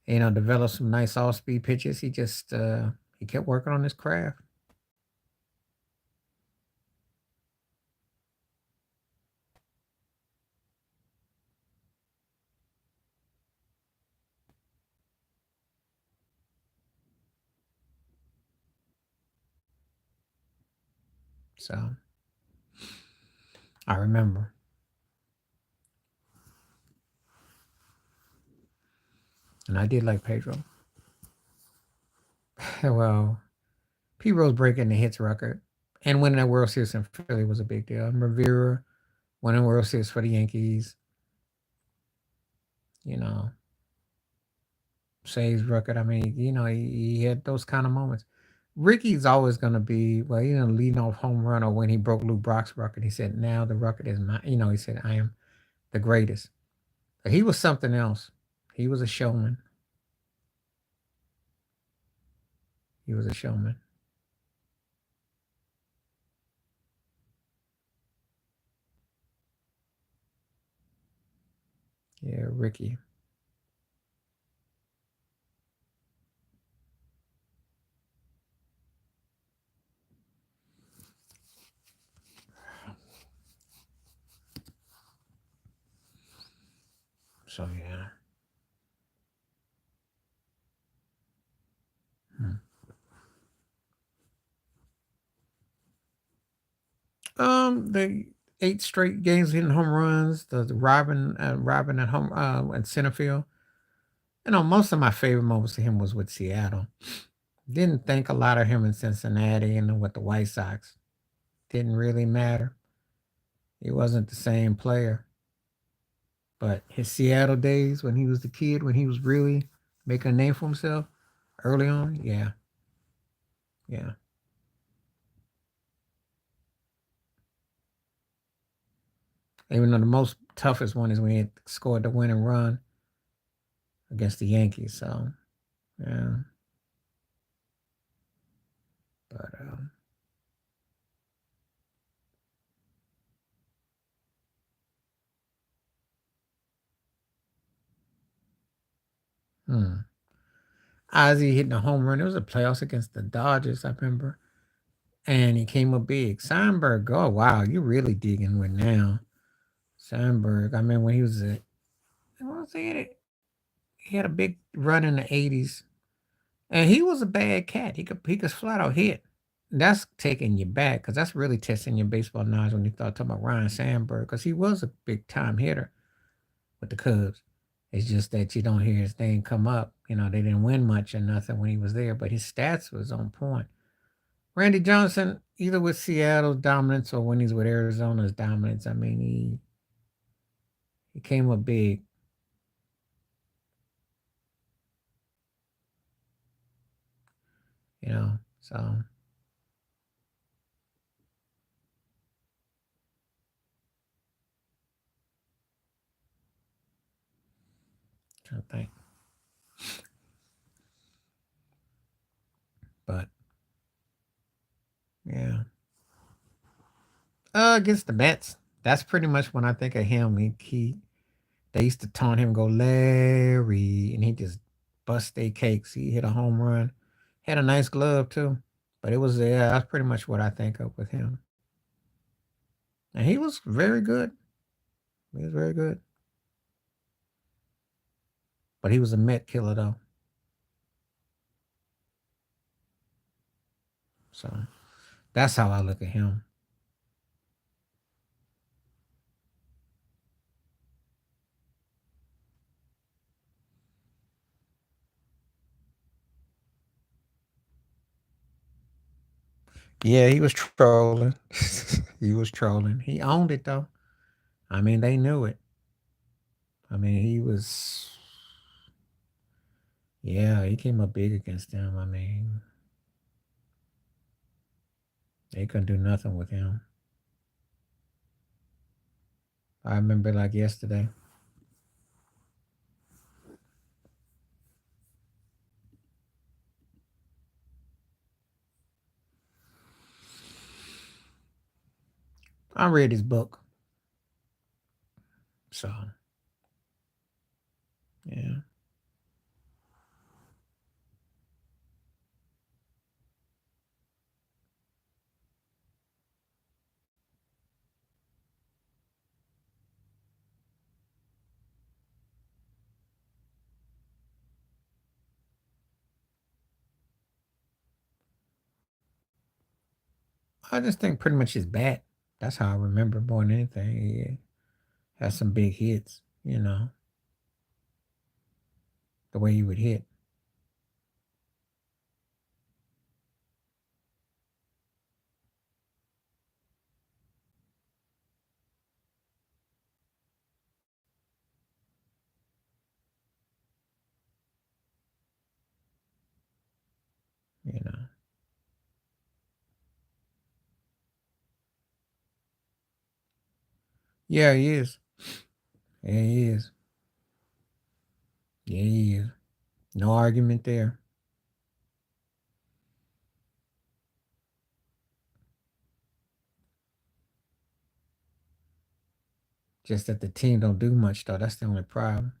developed some nice off speed pitches. He kept working on his craft. So I remember, and I did like Pedro. Well, Pete Rose breaking the hits record and winning that World Series in Philly was a big deal. And Rivera winning World Series for the Yankees. You know, saves record. I mean, he had those kind of moments. Ricky's always going to be, well, leading off home run or when he broke Lou Brock's record. He said, now the record is mine. He said, I am the greatest. But he was something else. He was a showman. He was a showman. Yeah, Ricky. So, yeah. Hmm. The 8 straight games hitting home runs, the Robin at home at center field. Most of my favorite moments of him was with Seattle. Didn't think a lot of him in Cincinnati and with the White Sox. Didn't really matter. He wasn't the same player. But his Seattle days when he was the kid, when he was really making a name for himself early on, yeah, yeah. Even though the most toughest one is when he scored the winning run against the Yankees. So, yeah. But Hmm. Ozzy hitting a home run. It was a playoffs against the Dodgers, I remember. And he came up big. Seinberg, oh wow, you really digging with now. Seinberg, I mean when he was what was he had a big run in the 80s. And he was a bad cat. He could flat out hit. That's taking you back because that's really testing your baseball knowledge when you start talking about Ryan Sandberg because he was a big time hitter with the Cubs. It's just that you don't hear his name come up. You know, they didn't win much or nothing when he was there, but his stats was on point. Randy Johnson, either with Seattle's dominance or when he's with Arizona's dominance, I mean, he came up big. So trying to think. But yeah. Against the Mets. That's pretty much when I think of him. He they used to taunt him, go Larry, and he just bust their cakes. He hit a home run, had a nice glove too. But it was yeah, that's pretty much what I think of with him. And he was very good. He was very good. But he was a Met killer though. So that's how I look at him. Yeah, he was trolling. He was trolling. He owned it though. I mean, they knew it. I mean, he was. Yeah, he came up big against them. I mean, they couldn't do nothing with him. I remember like yesterday. I read his book. So, yeah. I just think pretty much his bat. That's how I remember more than anything. He had some big hits, the way he would hit, you know. Yeah, he is. Yeah, he is. Yeah, he is. No argument there. Just that the team don't do much though. That's the only problem.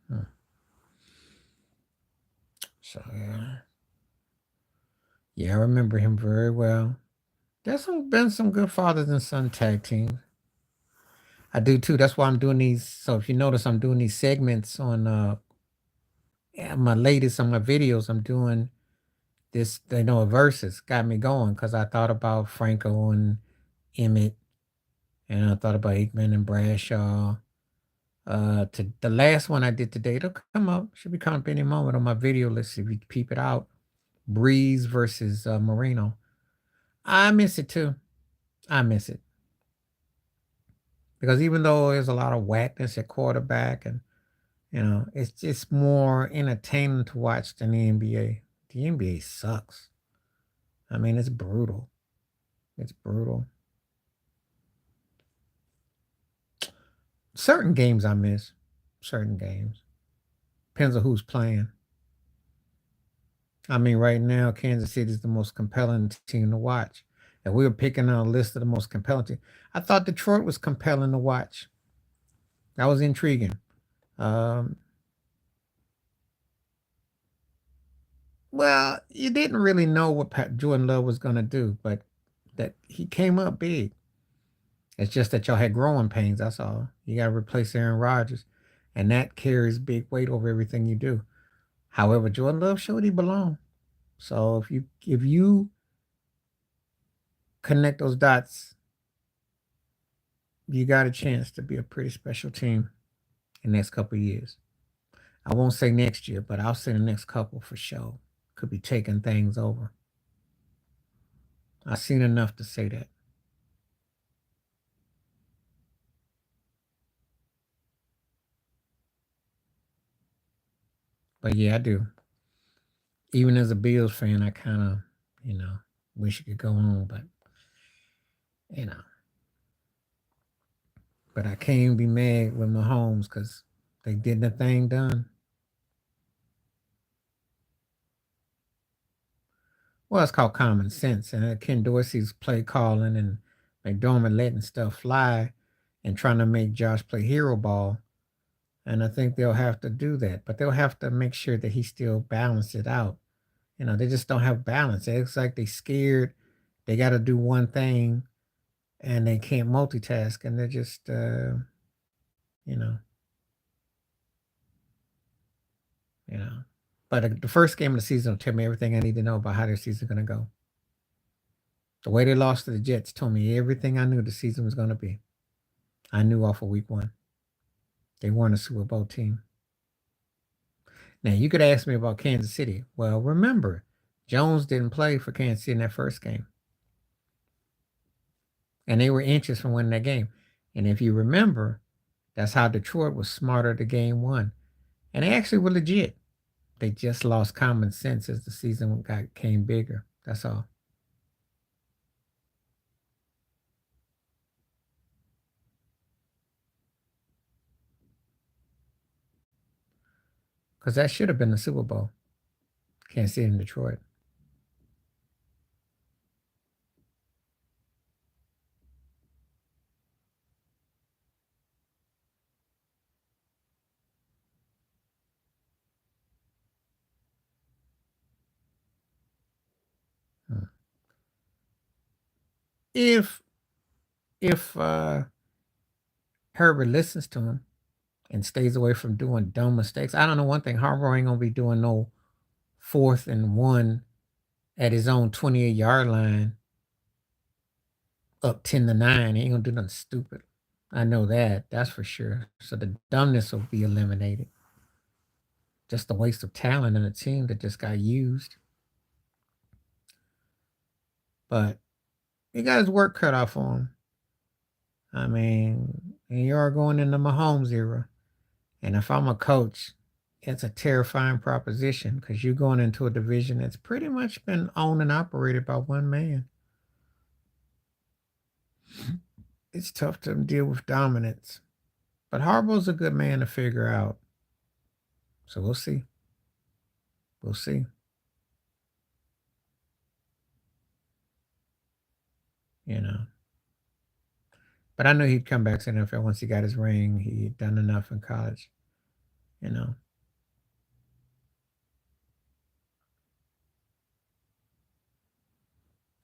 Hmm. So yeah. Yeah, I remember him very well. There's been some good fathers and son tag teams. I do too. That's why I'm doing these. So if you notice, I'm doing these segments on yeah, my latest on my videos. I'm doing this, verses got me going because I thought about Franco and Emmett, and I thought about Aikman and Bradshaw. To the last one I did today, it'll come up. Should be coming up any moment on my video list if you peep it out. Breeze versus Marino. I miss it too. I miss it because even though there's a lot of whackness at quarterback and It's just more entertaining to watch than the NBA. The NBA sucks. I mean, it's brutal. It's brutal. Certain games I miss. Certain games. Depends on who's playing. I mean, right now, Kansas City is the most compelling team to watch. And we were picking on a list of the most compelling team. I thought Detroit was compelling to watch. That was intriguing. Um, well, you didn't really know what Jordan Love was going to do, but that he came up big. It's just that y'all had growing pains. That's all. You got to replace Aaron Rodgers, and that carries big weight over everything you do. However, Jordan Love showed he belonged. So if you connect those dots, you got a chance to be a pretty special team in the next couple of years. I won't say next year, but I'll say the next couple for sure. Could be taking things over. I've seen enough to say that. But yeah, I do. Even as a Bills fan, I kind of, you know, wish it could go on, but you know, but I can't be mad with Mahomes because they did the thing done. Well, it's called common sense, and Ken Dorsey's play calling and McDormand letting stuff fly and trying to make Josh play hero ball. And I think they'll have to do that, but they'll have to make sure that he still balances it out. They just don't have balance. It's like they scared. They got to do one thing, and they can't multitask, and they're just, you know, you know. But the first game of the season will tell me everything I need to know about how their season's going to go. The way they lost to the Jets told me everything I knew the season was going to be. I knew off of week one. They weren't a Super Bowl team. Now, you could ask me about Kansas City. Well, remember, Jones didn't play for Kansas City in that first game. And they were inches from winning that game. And if you remember, that's how Detroit was smarter to game one. And they actually were legit. They just lost common sense as the season came bigger. That's all. Because that should have been the Super Bowl. Kansas City and Detroit. Hmm. If if Herbert listens to him and stays away from doing dumb mistakes, I don't know one thing. Harbaugh ain't gonna be doing no 4th and 1 at his own 28-yard line, up 10-9. He ain't gonna do nothing stupid. I know that. That's for sure. So the dumbness will be eliminated. Just a waste of talent in a team that just got used. But he got his work cut out for him. I mean, and you are going into Mahomes era. And if I'm a coach, it's a terrifying proposition because you're going into a division that's pretty much been owned and operated by one man. It's tough to deal with dominance. But Harbaugh's a good man to figure out. So we'll see. We'll see. You know. But I knew he'd come back to the NFL once he got his ring. He'd done enough in college. You know.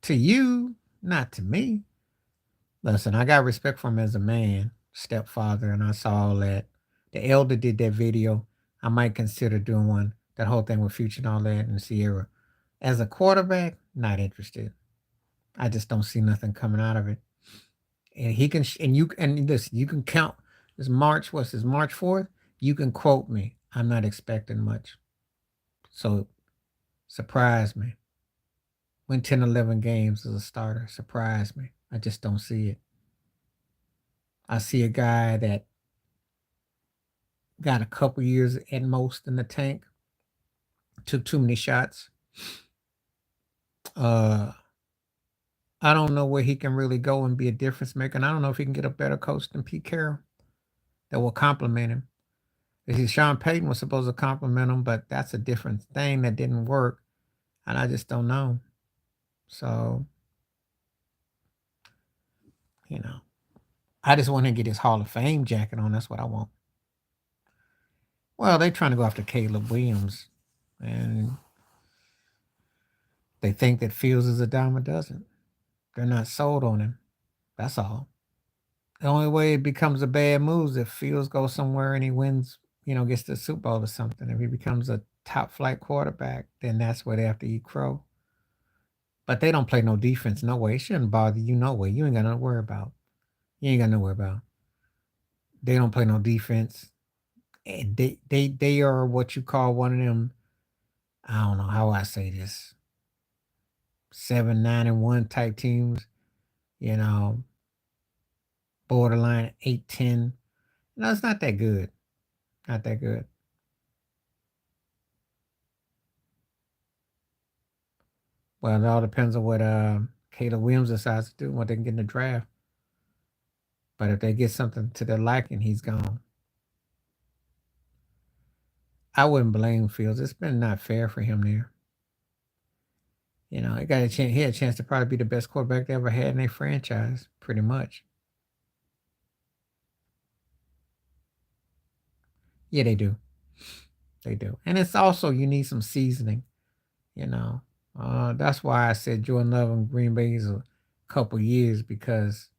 To you, not to me. Listen, I got respect for him as a man, stepfather, and I saw all that. The elder did that video. I might consider doing one. That whole thing with Future and all that and Sierra. As a quarterback, not interested. I just don't see nothing coming out of it. And he can, and you, and listen, you can count this March. What's this March 4th? You can quote me. I'm not expecting much. So surprise me. Win 10, 11 games as a starter. Surprise me. I just don't see it. I see a guy that got a couple years at most in the tank. Took too many shots. Uh, I don't know where he can really go and be a difference maker. And I don't know if he can get a better coach than Pete Carroll that will complement him. Sean Payton was supposed to compliment him, but that's a different thing that didn't work. And I just don't know. So, you know, I just want to get his Hall of Fame jacket on. That's what I want. Well, they're trying to go after Caleb Williams. And they think that Fields is a dime a dozen. They're not sold on him. That's all. The only way it becomes a bad move is if Fields goes somewhere and he wins, gets the Super Bowl or something. If he becomes a top flight quarterback, then that's where they have to eat crow. But they don't play no defense, no way. It shouldn't bother you, no way. You ain't got nothing to worry about. You ain't got nothing to worry about. They don't play no defense. And they are what you call one of them. I don't know how I say this. 7-9-1 type teams. You know, borderline 8-10. No, it's not that good. Not that good. Well, it all depends on what Caleb Williams decides to do, what they can get in the draft. But if they get something to their liking, he's gone. I wouldn't blame Fields. It's been not fair for him there. He got a chance. He had a chance to probably be the best quarterback they ever had in their franchise, pretty much. Yeah, they do. They do, and it's also you need some seasoning. That's why I said Jordan Love and Green Bay is a couple years because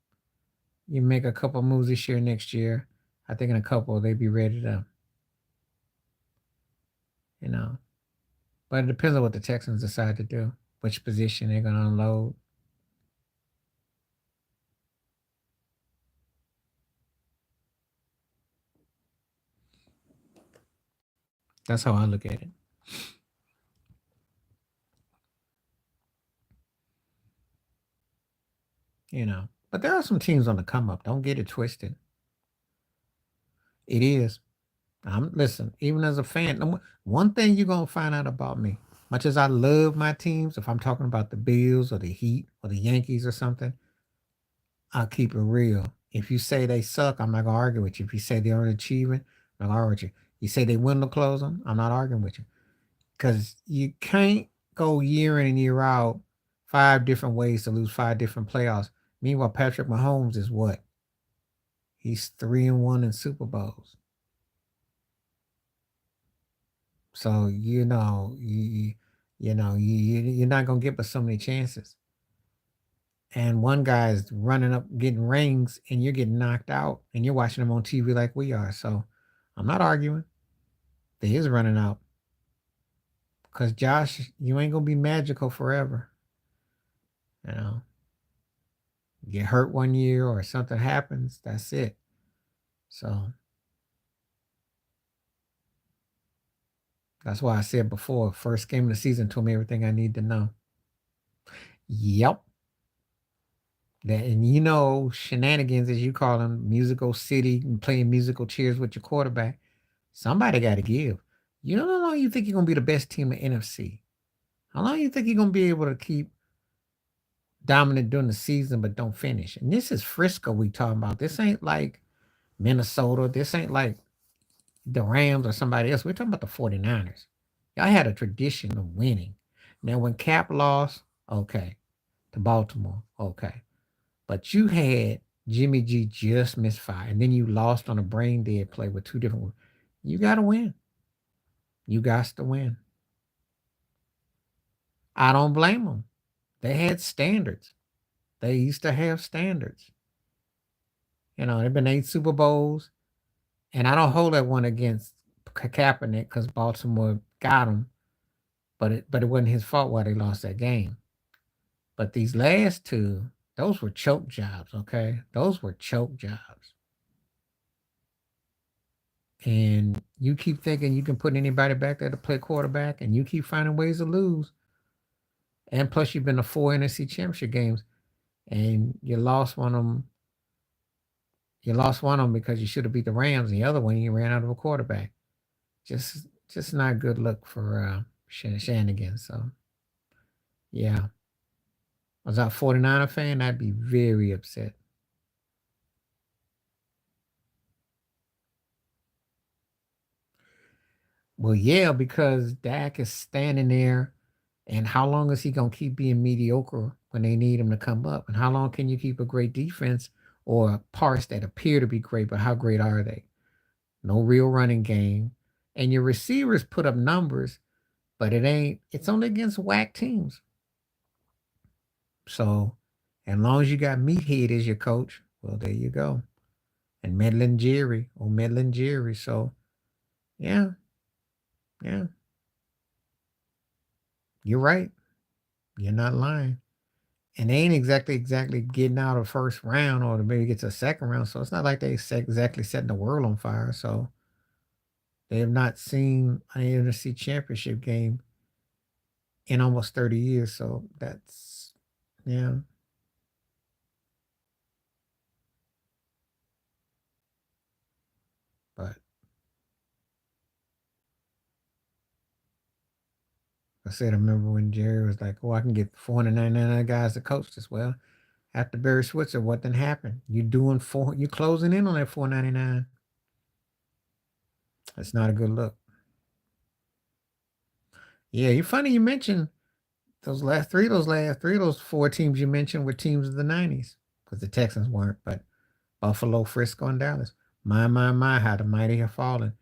you make a couple moves this year, next year. I think in a couple they'd be ready to, you know. But it depends on what the Texans decide to do, which position they're going to unload. That's how I look at it. But there are some teams on the come up. Don't get it twisted. It is. Listen, even as a fan, one thing you're gonna find out about me, much as I love my teams, if I'm talking about the Bills or the Heat or the Yankees or something, I'll keep it real. If you say they suck, I'm not gonna argue with you. If you say they aren't achieving, I'm not gonna argue with you. You say they win the close them, I'm not arguing with you. Because you can't go year in and year out 5 different ways to lose 5 different playoffs. Meanwhile, Patrick Mahomes is what? He's 3-1 in Super Bowls. So you're not gonna get but so many chances. And one guy's running up, getting rings, and you're getting knocked out, and you're watching them on TV like we are. So I'm not arguing. They is running out. Because Josh, you ain't gonna be magical forever. You know. Get hurt one year or something happens, that's it. So that's why I said before, first game of the season told me everything I need to know. Yep. And shenanigans, as you call them, musical city, and playing musical chairs with your quarterback. Somebody got to give. You know how long you think you're going to be the best team in NFC? How long you think you're going to be able to keep dominant during the season but don't finish? And this is Frisco we talking about. This ain't like Minnesota. This ain't like the Rams or somebody else. We're talking about the 49ers. Y'all had a tradition of winning. Now, when Cap lost, okay, to Baltimore, okay. But you had Jimmy G just misfire, and then you lost on a brain dead play with 2 different. You got to win. You got to win. I don't blame them. They had standards. They used to have standards. There've been 8 Super Bowls, and I don't hold that one against Kaepernick because Baltimore got him, but it wasn't his fault why they lost that game. But these last 2, those were choke jobs, okay? Those were choke jobs. And you keep thinking you can put anybody back there to play quarterback, and you keep finding ways to lose. And plus, you've been to 4 NFC Championship games, and you lost one of them. You lost one of them because you should have beat the Rams, and the other one you ran out of a quarterback. Just not a good look for Shanahan. So yeah, was I a 49er fan, I'd be very upset. Well, yeah, because Dak is standing there, and how long is he gonna keep being mediocre when they need him to come up? And how long can you keep a great defense or parts that appear to be great, but how great are they? No real running game, and your receivers put up numbers, but it ain't. It's only against whack teams. So, as long as you got Meathead as your coach, well, there you go. And Medlin Jerry or Medlin Jerry. So, yeah, yeah, you're right. You're not lying. And they ain't exactly getting out of first round or to maybe get to a second round. So it's not like they exactly setting the world on fire. So they have not seen an NFC championship game in almost 30 years. So that's yeah. But I said I remember when Jerry was like, "Oh, I can get 499 other guys to coach this." Well, after Barry Switzer, what then happened? You closing in on that 499. That's not a good look. Yeah, you funny you mentioned those last three of those four teams you mentioned were teams of the 90s because the Texans weren't, but Buffalo, Frisco, and Dallas. My, how the mighty have fallen.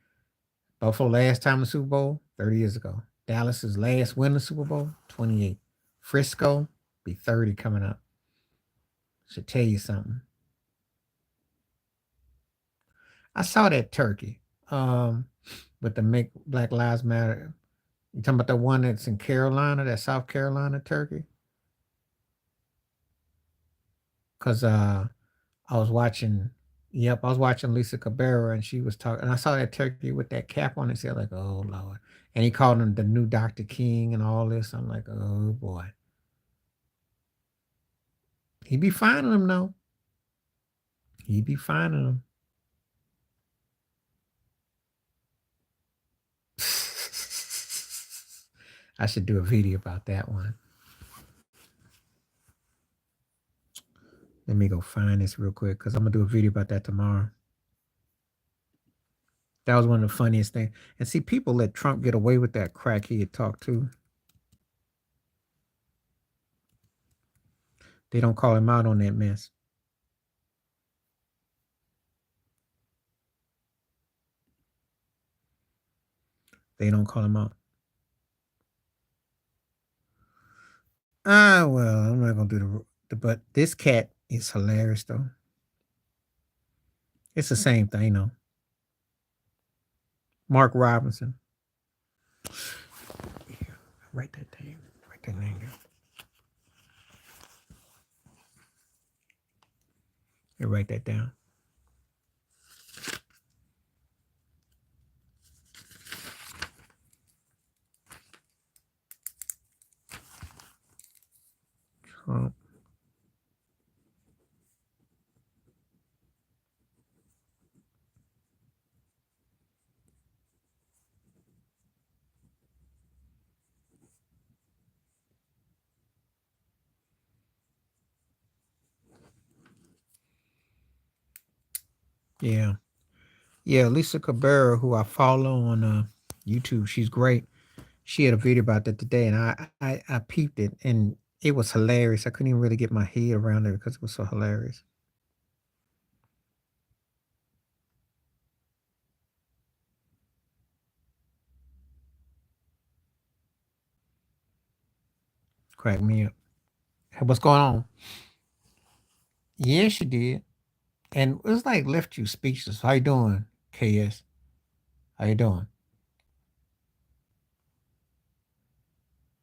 Buffalo last time in the Super Bowl, 30 years ago. Dallas's last win in the Super Bowl, 28. Frisco, be 30 coming up. Should tell you something. I saw that turkey with the Make Black Lives Matter. You talking about the one that's in Carolina, that South Carolina turkey? Because I was watching, yep, I was watching Lisa Cabrera and she was talking, and I saw that turkey with that cap on his head, like, oh Lord. And he called him the new Dr. King and all this. I'm like, oh boy. He be finding them though. He be finding them. I should do a video about that one. Let me go find this real quick because I'm gonna do a video about that tomorrow. That was one of the funniest things. And see, people let Trump get away with that crackhead talk too. They don't call him out on that mess. They don't call him out. Ah, well, I'm not gonna do but this cat is hilarious though. It's the same thing though. Mark Robinson. Yeah, write that name. Write that name down. Yeah, write that down. Trump. Yeah. Yeah, Lisa Cabrera, who I follow on YouTube, she's great. She had a video about that today, and I peeped it, and it was hilarious. I couldn't even really get my head around it because it was so hilarious. Crack me up. Hey, what's going on? Yeah, she did, and it was like left you speechless. How you doing, KS? How you doing?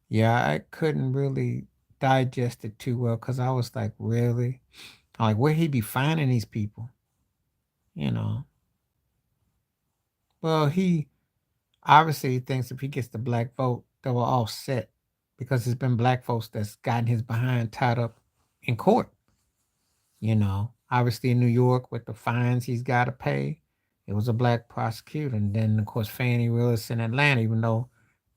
Yeah, I couldn't really digest it too well because I was like, really? I'm like, where he be finding these people? You know? Well, he obviously thinks if he gets the black vote, they will offset because it's been black folks that's gotten his behind tied up in court. Obviously, in New York, with the fines he's got to pay, it was a black prosecutor. And then, of course, Fannie Willis in Atlanta, even though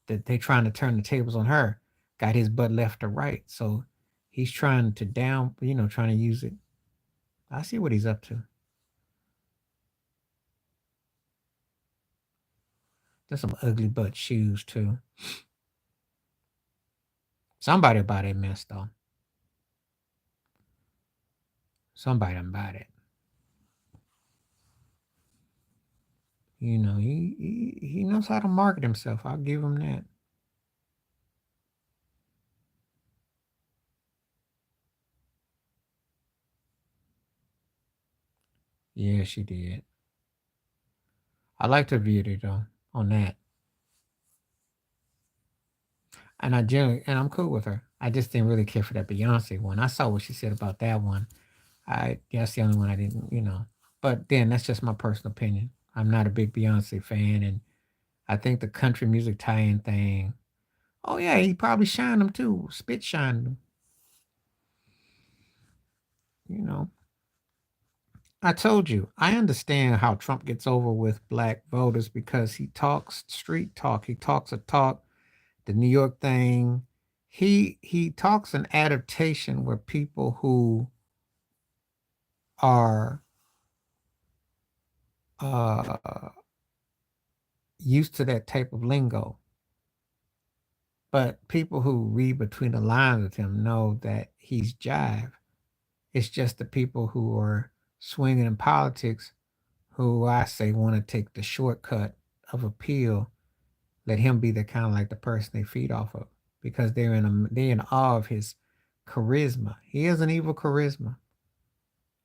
that they trying to turn the tables on her, got his butt left to right. So he's trying to trying to use it. I see what he's up to. There's some ugly butt shoes too. Somebody buy that mess though. Somebody done buy it. He knows how to market himself. I'll give him that. Yeah, she did. I liked her video though on that, and I'm cool with her. I just didn't really care for that Beyonce one. I saw what she said about that one. That's the only one I didn't. But then that's just my personal opinion. I'm not a big Beyonce fan, and I think the country music tie-in thing. Oh yeah, he probably shined them too. Spit shined them. You know, I told you, I understand how Trump gets over with black voters because he talks street talk. He talks a talk, the New York thing. He talks an adaptation where people who are uh, used to that type of lingo, but people who read between the lines with him know that he's jive. It's just the people who are swinging in politics who I say want to take the shortcut of appeal, let him be the kind of like the person they feed off of because they're in awe of his charisma. He has an evil charisma,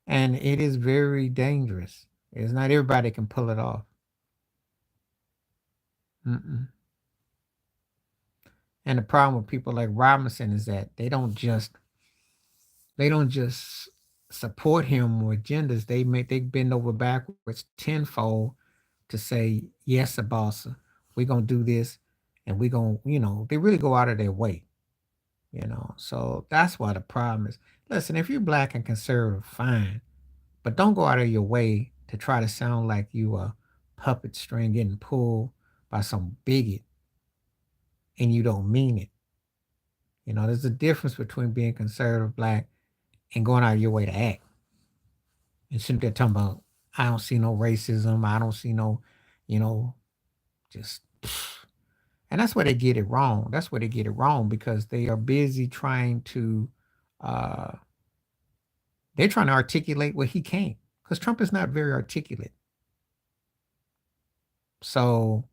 and it is very dangerous. It's not everybody can pull it off. Mm-mm. And the problem with people like Robinson is that they don't just support him with agendas. They bend over backwards tenfold to say yes, Abasa, we're gonna do this, and we're gonna they really go out of their way. So that's why the problem is. Listen, if you're black and conservative, fine, but don't go out of your way to try to sound like you a puppet string getting pulled by some bigot and you don't mean it. There's a difference between being conservative black and going out of your way to act. And sitting there talking about, I don't see no racism. I don't see no, you know, just. And that's where they get it wrong. That's where they get it wrong because they are busy trying to, uh, they're trying to articulate what he can't. Because Trump is not very articulate. So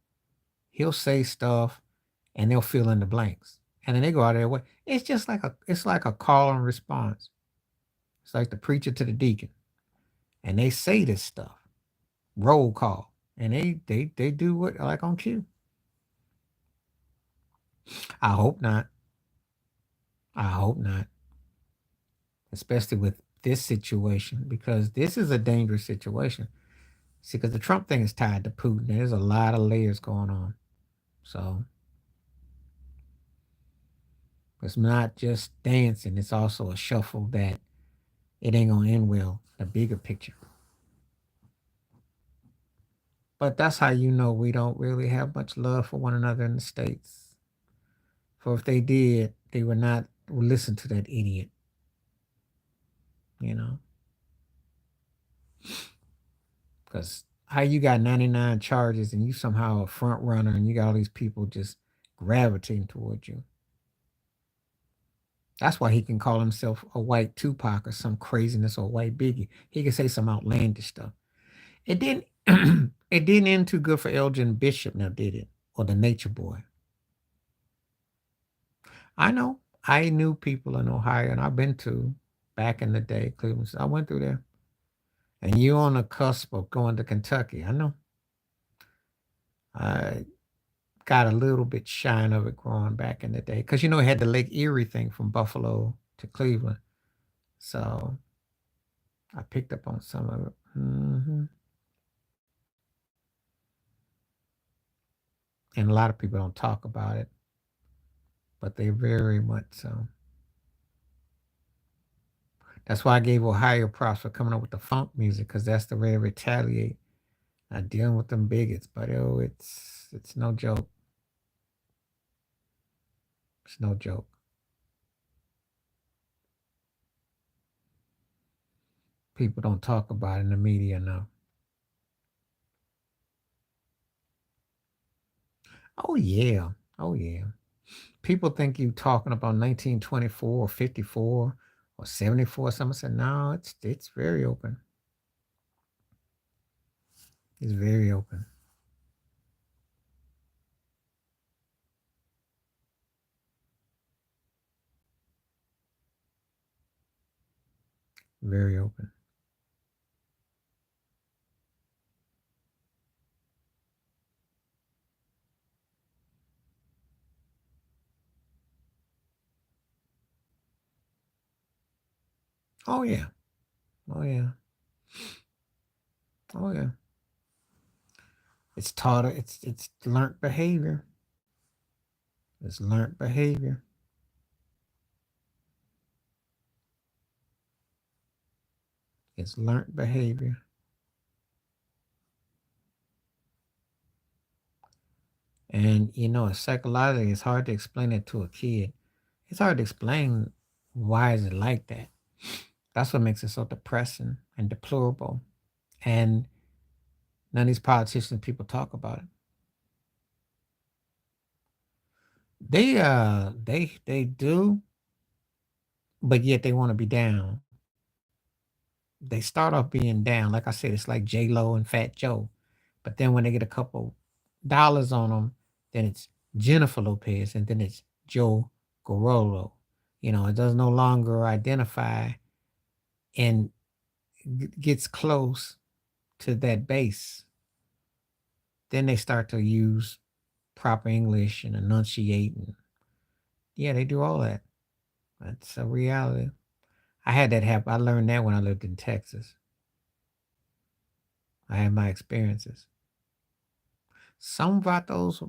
he'll say stuff and they'll fill in the blanks. And then they go out of their way. It's like a call and response. It's like the preacher to the deacon. And they say this stuff. Roll call. And they do what like on cue. I hope not. I hope not. Especially with this situation, because this is a dangerous situation. See, because the Trump thing is tied to Putin. There's a lot of layers going on. So it's not just dancing, it's also a shuffle that it ain't gonna end well, the bigger picture. But that's how you know we don't really have much love for one another in the States. For if they did, they would not listen to that idiot, you know? Because how you got 99 charges and you somehow a front runner and you got all these people just gravitating towards you. That's why he can call himself a white Tupac or some craziness or white Biggie. He can say some outlandish stuff. It didn't it didn't end too good for Elgin Bishop now, did it? Or the Nature Boy. I know. I knew people in Ohio and I've been to back in the day, Cleveland. I went through there. And you're on the cusp of going to Kentucky. I know. I got a little bit shine of it growing back in the day. Because it had the Lake Erie thing from Buffalo to Cleveland. So I picked up on some of it. And a lot of people don't talk about it, but they very much so. That's why I gave Ohio props for coming up with the funk music, because that's the way to retaliate. Not dealing with them bigots, but oh, it's no joke. It's no joke. People don't talk about it in the media enough. Oh yeah. Oh yeah. People think you talking about 1924 or 54 or 74. Someone said, no, it's very open. It's very open. Very open. Oh yeah. Oh yeah. Oh yeah. It's taught. It's learned behavior. It's learned behavior. It's learned behavior. And psychologically, it's hard to explain it to a kid. It's hard to explain why is it like that. That's what makes it so depressing and deplorable. And none of these politicians people talk about it. They do, but yet they want to be down. They start off being down. Like I said, it's like J Lo and Fat Joe. But then when they get a couple dollars on them, then it's Jennifer Lopez, and then it's Joe Garolo. It does no longer identify and gets close to that base. Then they start to use proper English and enunciate, and yeah, they do all that. That's a reality. I had that happen. I learned that when I lived in Texas. I had my experiences. Some about those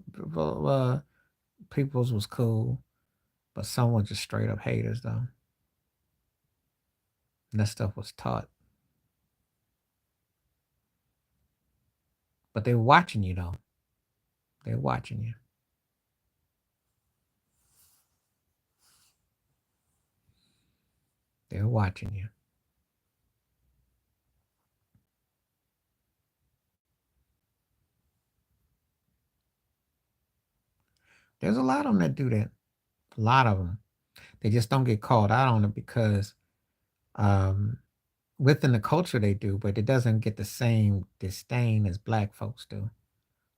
peoples was cool, but some were just straight up haters though. And that stuff was taught. But they were watching you though. They're watching you. They're watching you. There's a lot of them that do that. A lot of them. They just don't get called out on it because um, within the culture they do, but it doesn't get the same disdain as black folks do.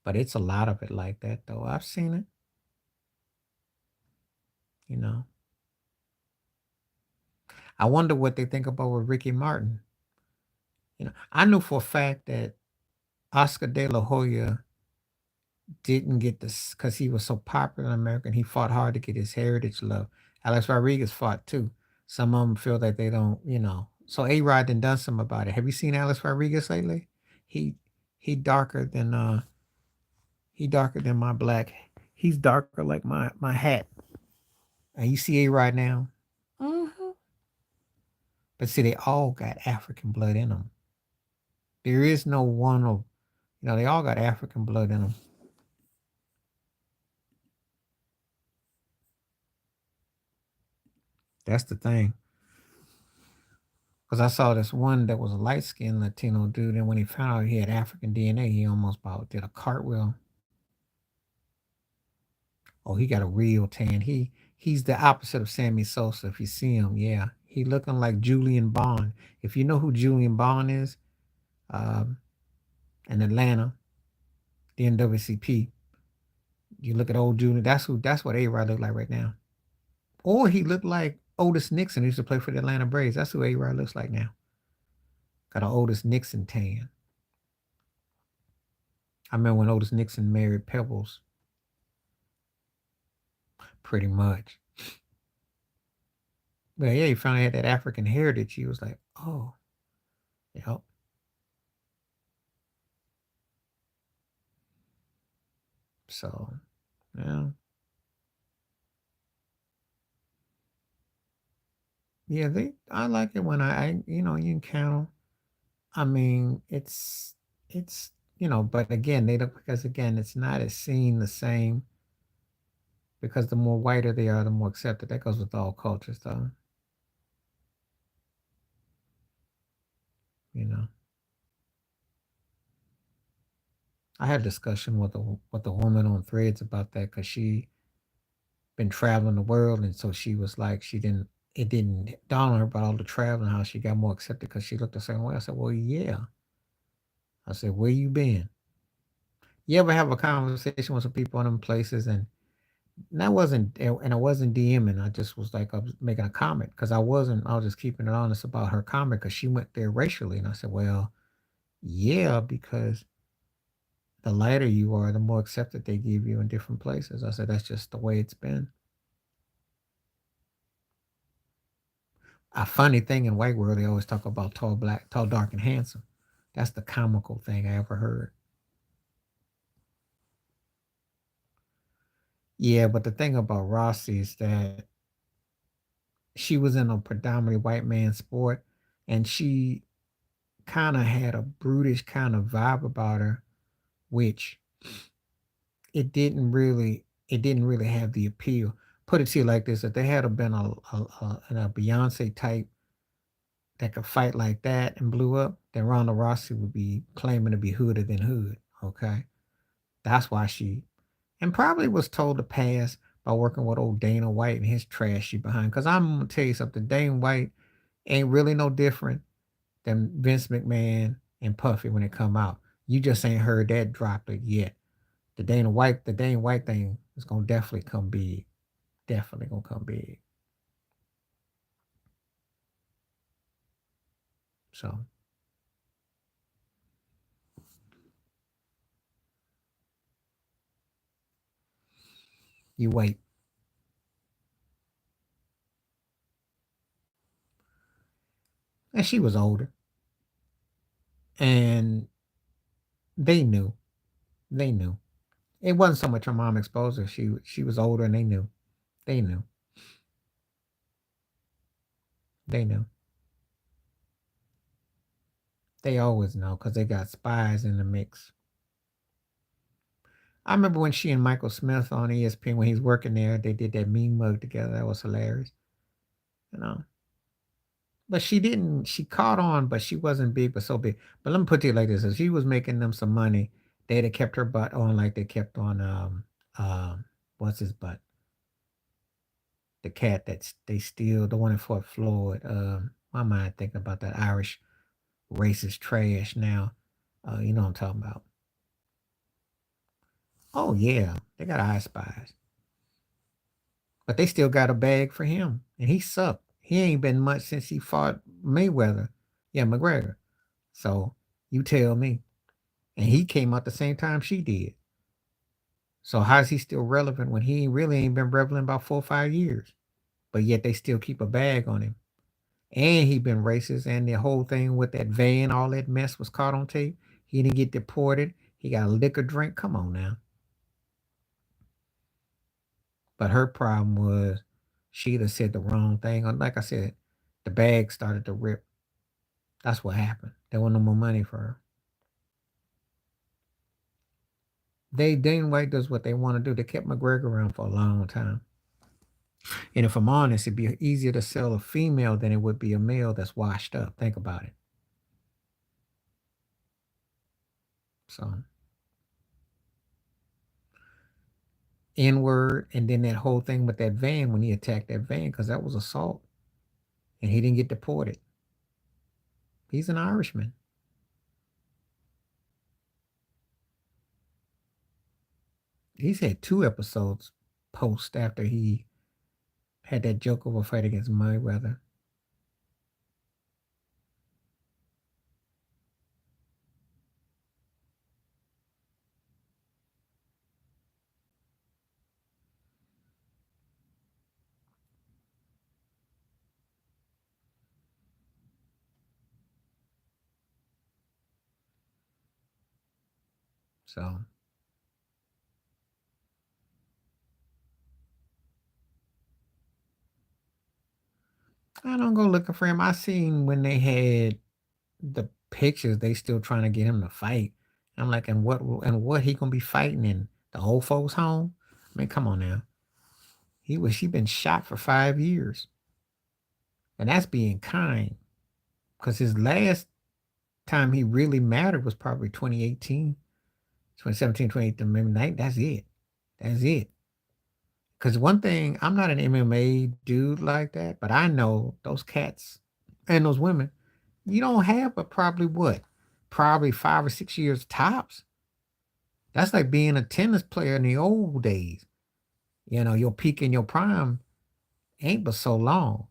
But it's a lot of it like that though. I've seen it. You know. I wonder what they think about with Ricky Martin. I knew for a fact that Oscar De La Hoya didn't get this because he was so popular in America and he fought hard to get his heritage love. Alex Rodriguez fought too. Some of them feel that they don't. So A Rod done something about it. Have you seen Alex Rodriguez lately? He he darker than my black. He's darker like my hat. And you see A Rod now. hmm But see, they all got African blood in them. There is no one of they all got African blood in them. That's the thing. Because I saw this one that was a light skinned Latino dude, and when he found out he had African DNA, he almost about did a cartwheel. Oh, he got a real tan. He's the opposite of Sammy Sosa. If you see him, yeah, he looking like Julian Bond. If you know who Julian Bond is, um, in Atlanta, the NWCP, you look at old Julian. That's what A Rod look like right now. Or he looked like Otis Nixon, who used to play for the Atlanta Braves. That's who A Rod looks like now. Got an Otis Nixon tan. I remember when Otis Nixon married Pebbles, pretty much. But yeah, he finally had that African heritage. He was like, oh, yep. So, yeah. Yeah, they. I like it when you encounter. I mean, it's but again, they don't because again, it's not as seen the same because the more whiter they are, the more accepted. That goes with all cultures, though. You know, I had a discussion with a woman on Threads about that because she been traveling the world, and so she was like, it didn't dawn on her about all the traveling how she got more accepted because she looked the same way. I said, well, yeah. I said, where you been? You ever have a conversation with some people in them places and I wasn't DMing. I just was like I was making a comment because I was just keeping it honest about her comment because she went there racially, and I said, well, yeah, because the lighter you are, the more accepted they give you in different places. I said that's just the way it's been. A funny thing in white world, they always talk about tall, black, tall, dark, and handsome. That's the comical thing I ever heard. Yeah, but the thing about Rossi is that she was in a predominantly white man sport, and she kind of had a brutish kind of vibe about her, which it didn't really have the appeal. Put it to you like this: if there had been a Beyonce type that could fight like that and blew up, then Ronda Rousey would be claiming to be hooded than hood. Okay, that's why she and probably was told to pass by working with old Dana White and his trashy behind. Because I'm gonna tell you something, Dana White ain't really no different than Vince McMahon and Puffy when it come out. You just ain't heard that drop it yet. The Dana White thing is gonna definitely come big. Definitely gonna come big. So you wait. And she was older, and they knew. They knew. It wasn't so much her mom exposed her. She was older, and they knew. They knew. They knew. They always know because they got spies in the mix. I remember when she and Michael Smith on ESPN when he's working there, they did that mean mug together. That was hilarious. You know. But she didn't. She caught on, but she wasn't big, but so big. But let me put it like this: if she was making them some money, they'd have kept her butt on like they kept on what's his butt? The cat that's they steal the one in Fort Floyd. Why am I thinking about that Irish racist trash now? You know what I'm talking about. Oh yeah, they got eye spies. But they still got a bag for him. And he sucked. He ain't been much since he fought Mayweather. Yeah, McGregor. So you tell me. And he came out the same time she did. So how's he still relevant when he really ain't been relevant about 4 or 5 years? But yet they still keep a bag on him. And he been racist, and the whole thing with that van, all that mess was caught on tape. He didn't get deported. He got a liquor drink. Come on now. But her problem was she either said the wrong thing, or like I said, the bag started to rip. That's what happened. There wasn't no more money for her. Dana White does what they want to do. They kept McGregor around for a long time. And if I'm honest, it'd be easier to sell a female than it would be a male that's washed up. Think about it. So N-word, and then that whole thing with that van when he attacked that van, because that was assault. And he didn't get deported. He's an Irishman. He's had 2 episodes post after he had that joke over fight against Mayweather. So I don't go looking for him. I seen when they had the pictures, they still trying to get him to fight. I'm like, and what he gonna be fighting in the old folks' home? I mean, come on now. He been shot for 5 years, and that's being kind. Cause his last time he really mattered was probably 2018, 2017, 2018, maybe night. That's it. That's it. Cause one thing, I'm not an MMA dude like that, but I know those cats and those women, you don't have but probably what? Probably 5 or 6 years tops. That's like being a tennis player in the old days. Your peak and your prime ain't but so long.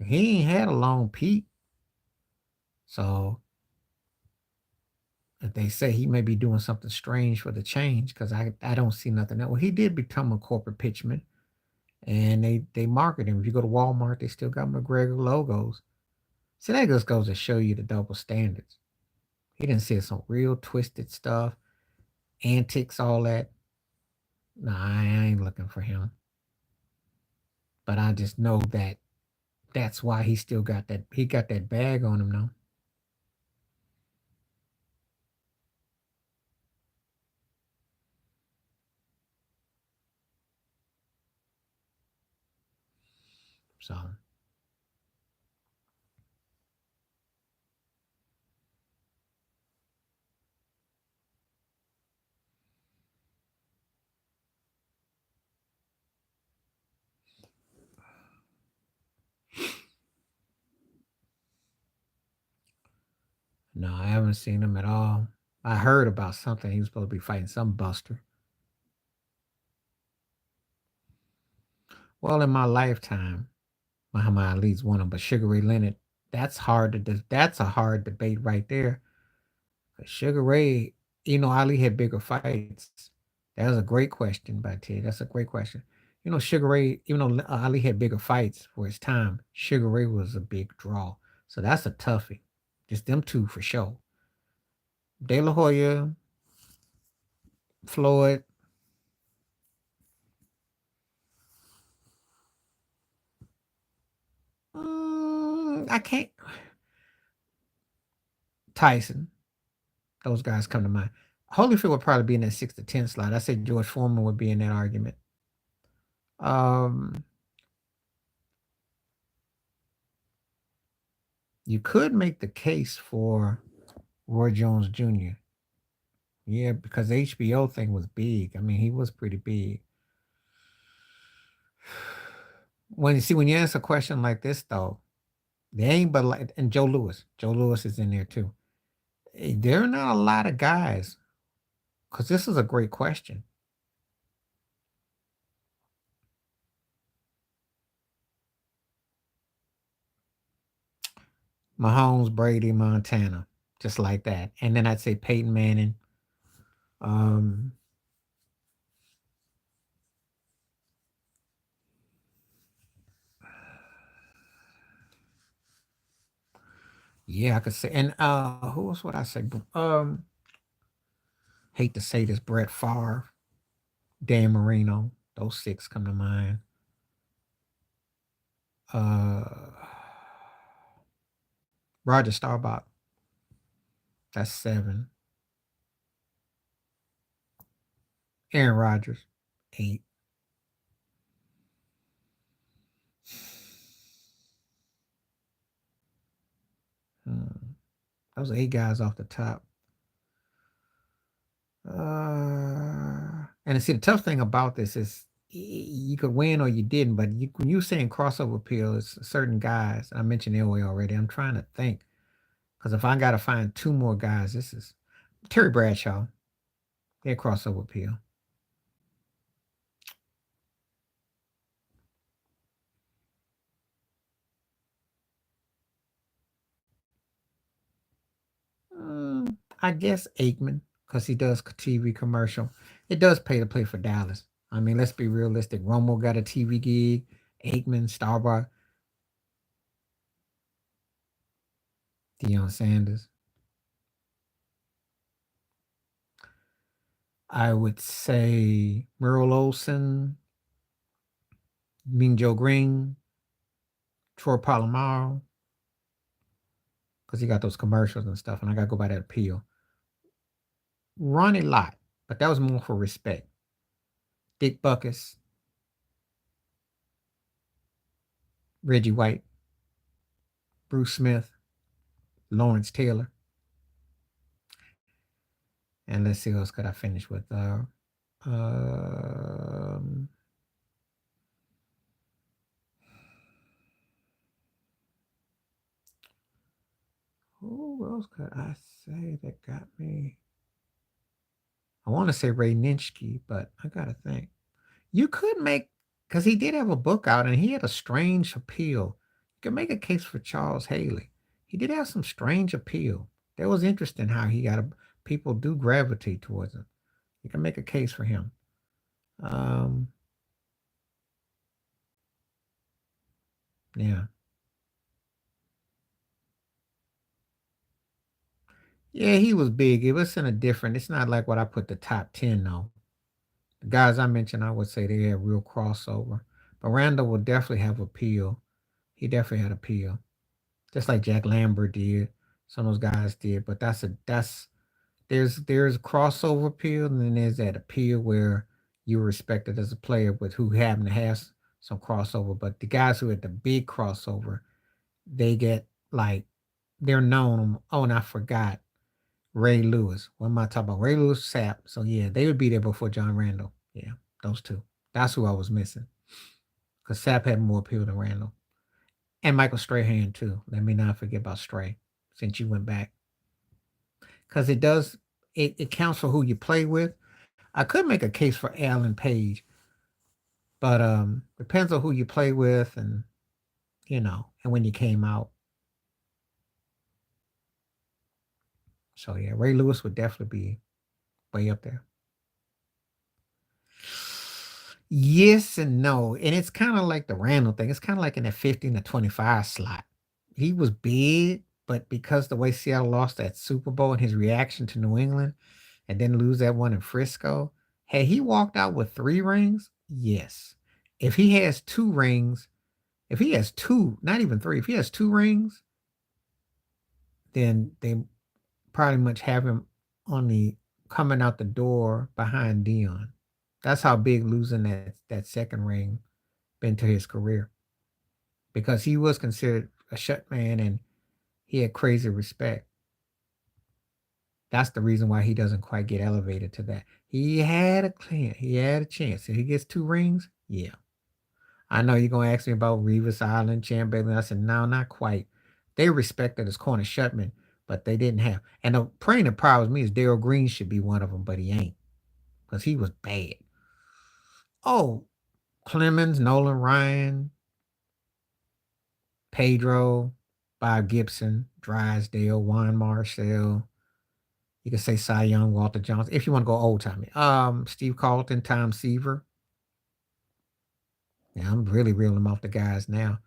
He ain't had a long peak. So if they say he may be doing something strange for the change, because I don't see nothing else. Well, he did become a corporate pitchman, and they market him. If you go to Walmart, they still got McGregor logos. So that just goes to show you the double standards. He didn't say some real twisted stuff, antics, all that. Nah, I ain't looking for him. But I just know that that's why he still got that. He got that bag on him now. So no, I haven't seen him at all. I heard about something. He was supposed to be fighting some buster. Well, in my lifetime, Muhammad Ali's one of them, but Sugar Ray Leonard, that's a hard debate right there. 'Cause Sugar Ray, Ali had bigger fights. That was a great question by Ted. That's a great question. Sugar Ray, even though Ali had bigger fights for his time, Sugar Ray was a big draw. So that's a toughie. Just them two for sure. De La Hoya, Floyd. I can't. Tyson. Those guys come to mind. Holyfield would probably be in that 6 to 10 slot. I said George Foreman would be in that argument. Um, you could make the case for Roy Jones Jr. Yeah, because the HBO thing was big. I mean, he was pretty big. When you ask a question like this, though, there ain't but like, and Joe Lewis. Joe Lewis is in there too. There are not a lot of guys, because this is a great question. Mahomes, Brady, Montana, just like that. And then I'd say Peyton Manning. Um, yeah, I could say. And who else would I say? Hate to say this, Brett Favre, Dan Marino. Those six come to mind. Uh, Roger Staubach. That's seven. Aaron Rodgers, eight. Hmm. Those are eight guys off the top. And see, the tough thing about this is you could win or you didn't, but when you're saying crossover appeal, it's certain guys. I mentioned Elway already. I'm trying to think because if I got to find two more guys, this is Terry Bradshaw. They're crossover appeal. I guess Aikman because he does TV commercial. It does pay to play for Dallas. I mean, let's be realistic. Romo got a TV gig. Aikman, Starbuck, Deion Sanders. I would say Merle Olsen, Mean Joe Green, Troy Polamalu, because he got those commercials and stuff, and I got to go by that appeal. Ronnie Lott, but that was more for respect. Dick Buckus, Reggie White, Bruce Smith, Lawrence Taylor, and let's see what else could I finish with. Um, who else could I say that got me? I want to say Ray Nitschke, but I gotta think. You could make, because he did have a book out and he had a strange appeal. You could make a case for Charles Haley. He did have some strange appeal. That was interesting how he got people do gravitate towards him. You can make a case for him. Um, yeah. Yeah, he was big. It was in a different, it's not like what I put the top 10 though. The guys I mentioned, I would say they had real crossover. But Randall will definitely have appeal. He definitely had appeal. Just like Jack Lambert did. Some of those guys did. But there's crossover appeal, and then there's that appeal where you're respected as a player with who happen to have some crossover. But the guys who had the big crossover, they get like they're known. Oh, and I forgot Ray Lewis. What am I talking about? Ray Lewis, Sapp. So yeah, they would be there before John Randall. Yeah, those two. That's who I was missing. Because Sapp had more appeal than Randall. And Michael Strahan too. Let me not forget about Stray, since you went back. Because it counts for who you play with. I could make a case for Alan Page, but depends on who you play with and and when you came out. So yeah, Ray Lewis would definitely be way up there. Yes and no. And it's kind of like the Randall thing. It's kind of like in that 15 to 25 slot. He was big, but because the way Seattle lost that Super Bowl and his reaction to New England and then lose that one in Frisco, had he walked out with 3 rings, yes. If he has 2 rings, if he has two, not even 3, if he has 2 rings, then they probably much have him on the coming out the door behind Dion. That's how big losing that second ring been to his career, because he was considered a shut man and he had crazy respect. That's the reason why he doesn't quite get elevated to that. He had a chance. If he gets 2 rings, yeah. I know you're gonna ask me about Revis Island, Champ Bailey. I said, no, not quite. They respected his corner shutman, but they didn't have. And the praying that powers me is Daryl Green should be one of them, but he ain't because he was bad. Oh, Clemens, Nolan Ryan, Pedro, Bob Gibson, Drysdale, Juan Marcel. You can say Cy Young, Walter Johnson, if you want to go old timey. Steve Carlton, Tom Seaver. Yeah, I'm really reeling them off the guys now.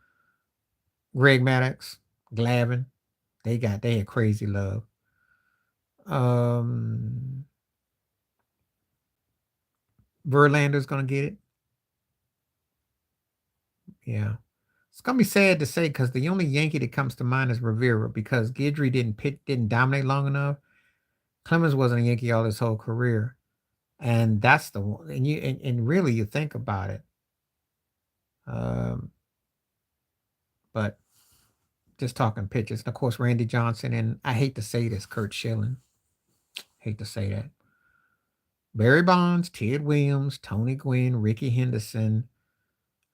Greg Maddox, Glavin. They had crazy love. Um Verlander's gonna get it. Yeah. It's gonna be sad to say because the only Yankee that comes to mind is Rivera because Guidry didn't dominate long enough. Clemens wasn't a Yankee all his whole career. And that's the one. And really you think about it. Um, but just talking pitchers. And of course, Randy Johnson, and I hate to say this, Kurt Schilling. Hate to say that. Barry Bonds, Ted Williams, Tony Gwynn, Ricky Henderson,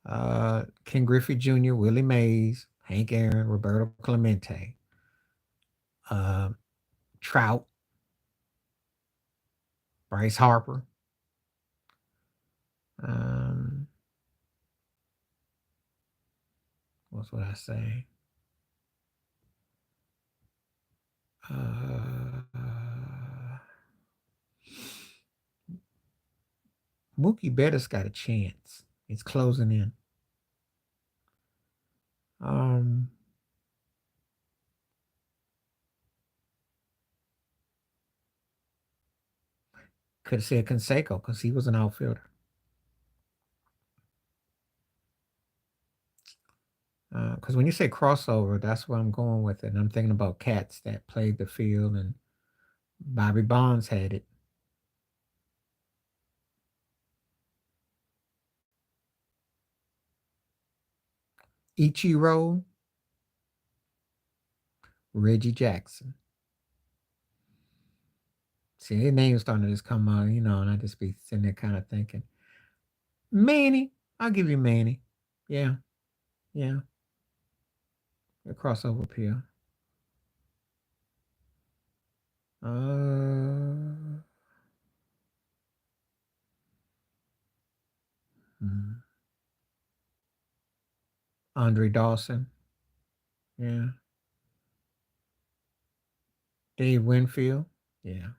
Ken Griffey Jr., Willie Mays, Hank Aaron, Roberto Clemente, uh, Trout, Bryce Harper. Um, what's what I say? Mookie Betts got a chance. It's closing in. Um, could have said Canseco because he was an outfielder. Because when you say crossover, that's where I'm going with it. And I'm thinking about cats that played the field, and Bobby Bonds had it. Ichiro, Reggie Jackson. See, their names starting to just come out, and I just be sitting there kind of thinking, Manny, I'll give you Manny. Yeah, yeah, a crossover appeal. Uh, hmm, Andre Dawson. Yeah, Dave Winfield. Yeah.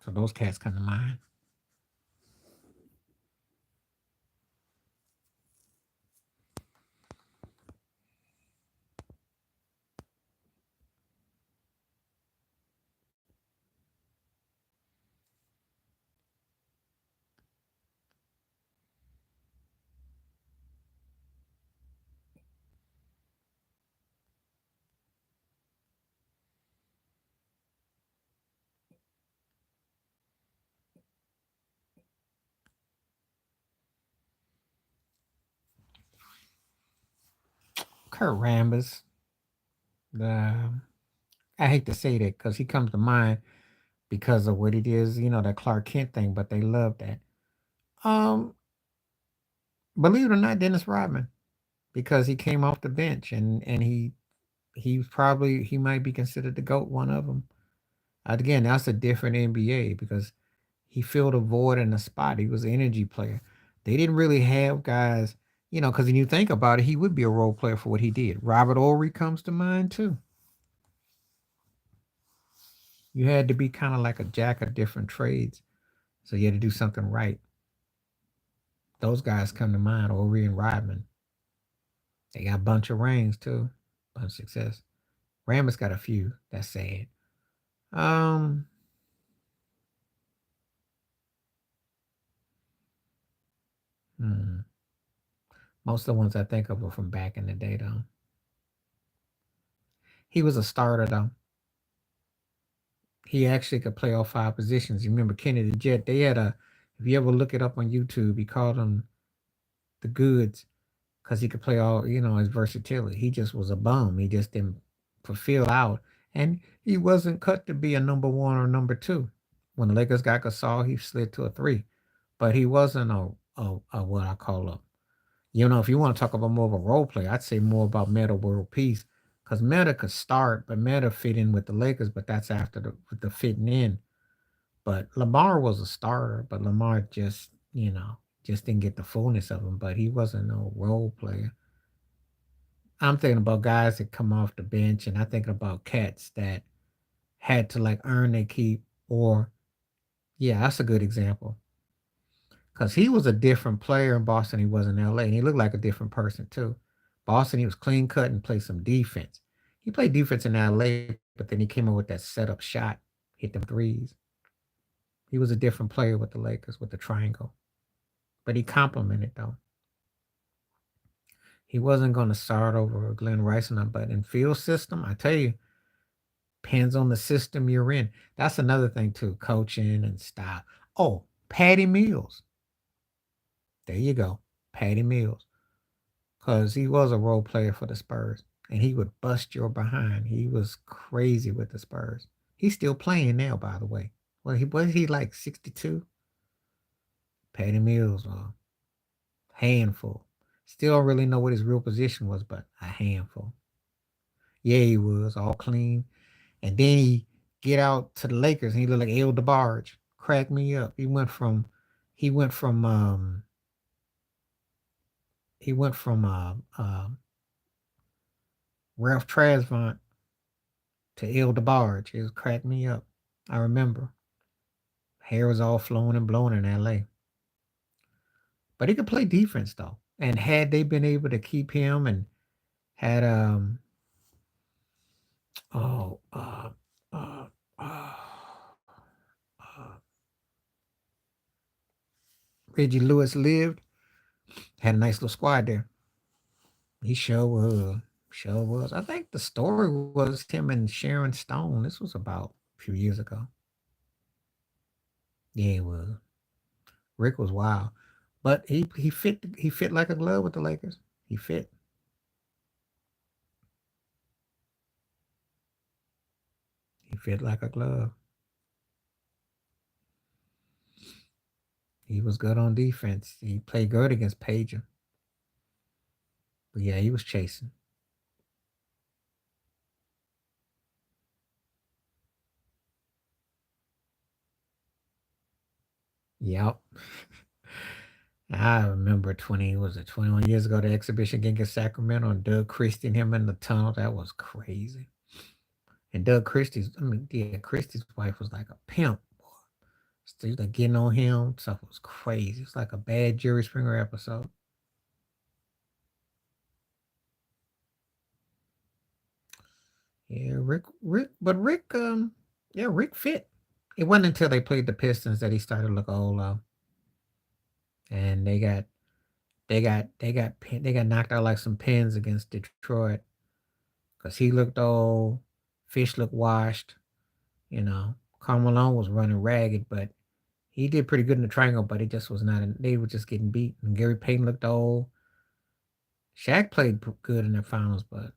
So those cats come to mind. Kurt Rambis. The I hate to say that because he comes to mind because of what it is, that Clark Kent thing, but they love that. Um, Believe it or not, Dennis Rodman, because he came off the bench and he might be considered the GOAT, one of them. Again, that's a different NBA because he filled a void in the spot. He was an energy player. They didn't really have guys, because when you think about it, he would be a role player for what he did. Robert Ory comes to mind too. You had to be kind of like a jack of different trades. So you had to do something right. Those guys come to mind, Ory and Rodman. They got a bunch of rings too, bunch of success. Rambis got a few. That's sad. Um, hmm. Most of the ones I think of are from back in the day, though. He was a starter, though. He actually could play all five positions. You remember Kenny the Jet? They had a, if you ever look it up on YouTube, he called him the goods because he could play all, his versatility. He just was a bum. He just didn't fulfill out. And he wasn't cut to be a number one or number two. When the Lakers got Gasol, he slid to a three. But he wasn't a what I call a, if you want to talk about more of a role player, I'd say more about Meta World Peace. Because Meta could start, but Meta fit in with the Lakers, but that's after the fitting in. But Lamar was a starter, but Lamar just didn't get the fullness of him. But he wasn't no role player. I'm thinking about guys that come off the bench, and I'm thinking about cats that had to like earn their keep. Or yeah, that's a good example because he was a different player in Boston. He was in LA, and he looked like a different person too. Boston, he was clean cut and played some defense. He played defense in LA, but then he came in with that setup shot, hit them threes. He was a different player with the Lakers with the triangle, but he complimented though. He wasn't going to start over Glenn Rice, and but in field system, I tell you, depends on the system you're in. That's another thing too, coaching and style. Oh, Patty Mills. There you go, Patty Mills, because he was a role player for the Spurs, and he would bust your behind. He was crazy with the Spurs. He's still playing now, by the way. Well, he was he like 62. Patty Mills, handful. Still don't really know what his real position was, but a handful. Yeah, he was all clean. And then he get out to the Lakers and he looked like El DeBarge. Cracked me up. He went from he went from Ralph Tresvant to El DeBarge. It was cracked me up. I remember. Hair was all flowing and blowing in LA. But he could play defense though. And had they been able to keep him and had oh uh, uh, uh Reggie Lewis lived, had a nice little squad there. He sure was. Sure was. I think the story was him and Sharon Stone. This was about a few years ago. Yeah, it was. Rick was wild. But he fit like a glove with the Lakers. He fit. He fit like a glove. He was good on defense. He played good against Pager. But yeah, he was chasing. Yep. I remember 21 years ago, the exhibition game against Sacramento and Doug Christie and him in the tunnel. That was crazy. And Christie's wife was like a pimp. So like getting on him, stuff was crazy. It's like a bad Jerry Springer episode. Yeah, Rick fit. It wasn't until they played the Pistons that he started to look old, and they got knocked out like some pins against Detroit because he looked old, Fish looked washed. You know, Karl Malone was running ragged, but he did pretty good in the triangle. But it just was not. They were just getting beat, and Gary Payton looked old. Shaq played good in the finals, but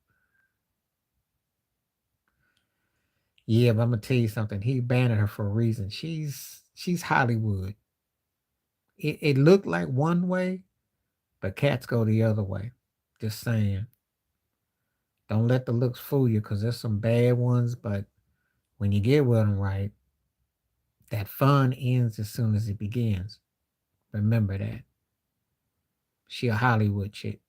yeah, but I'm gonna tell you something. He banned her for a reason. She's Hollywood. It looked like one way, but cats go the other way. Just saying. Don't let the looks fool you, cause there's some bad ones, but when you get with them right, that fun ends as soon as it begins. Remember that. She a Hollywood chick.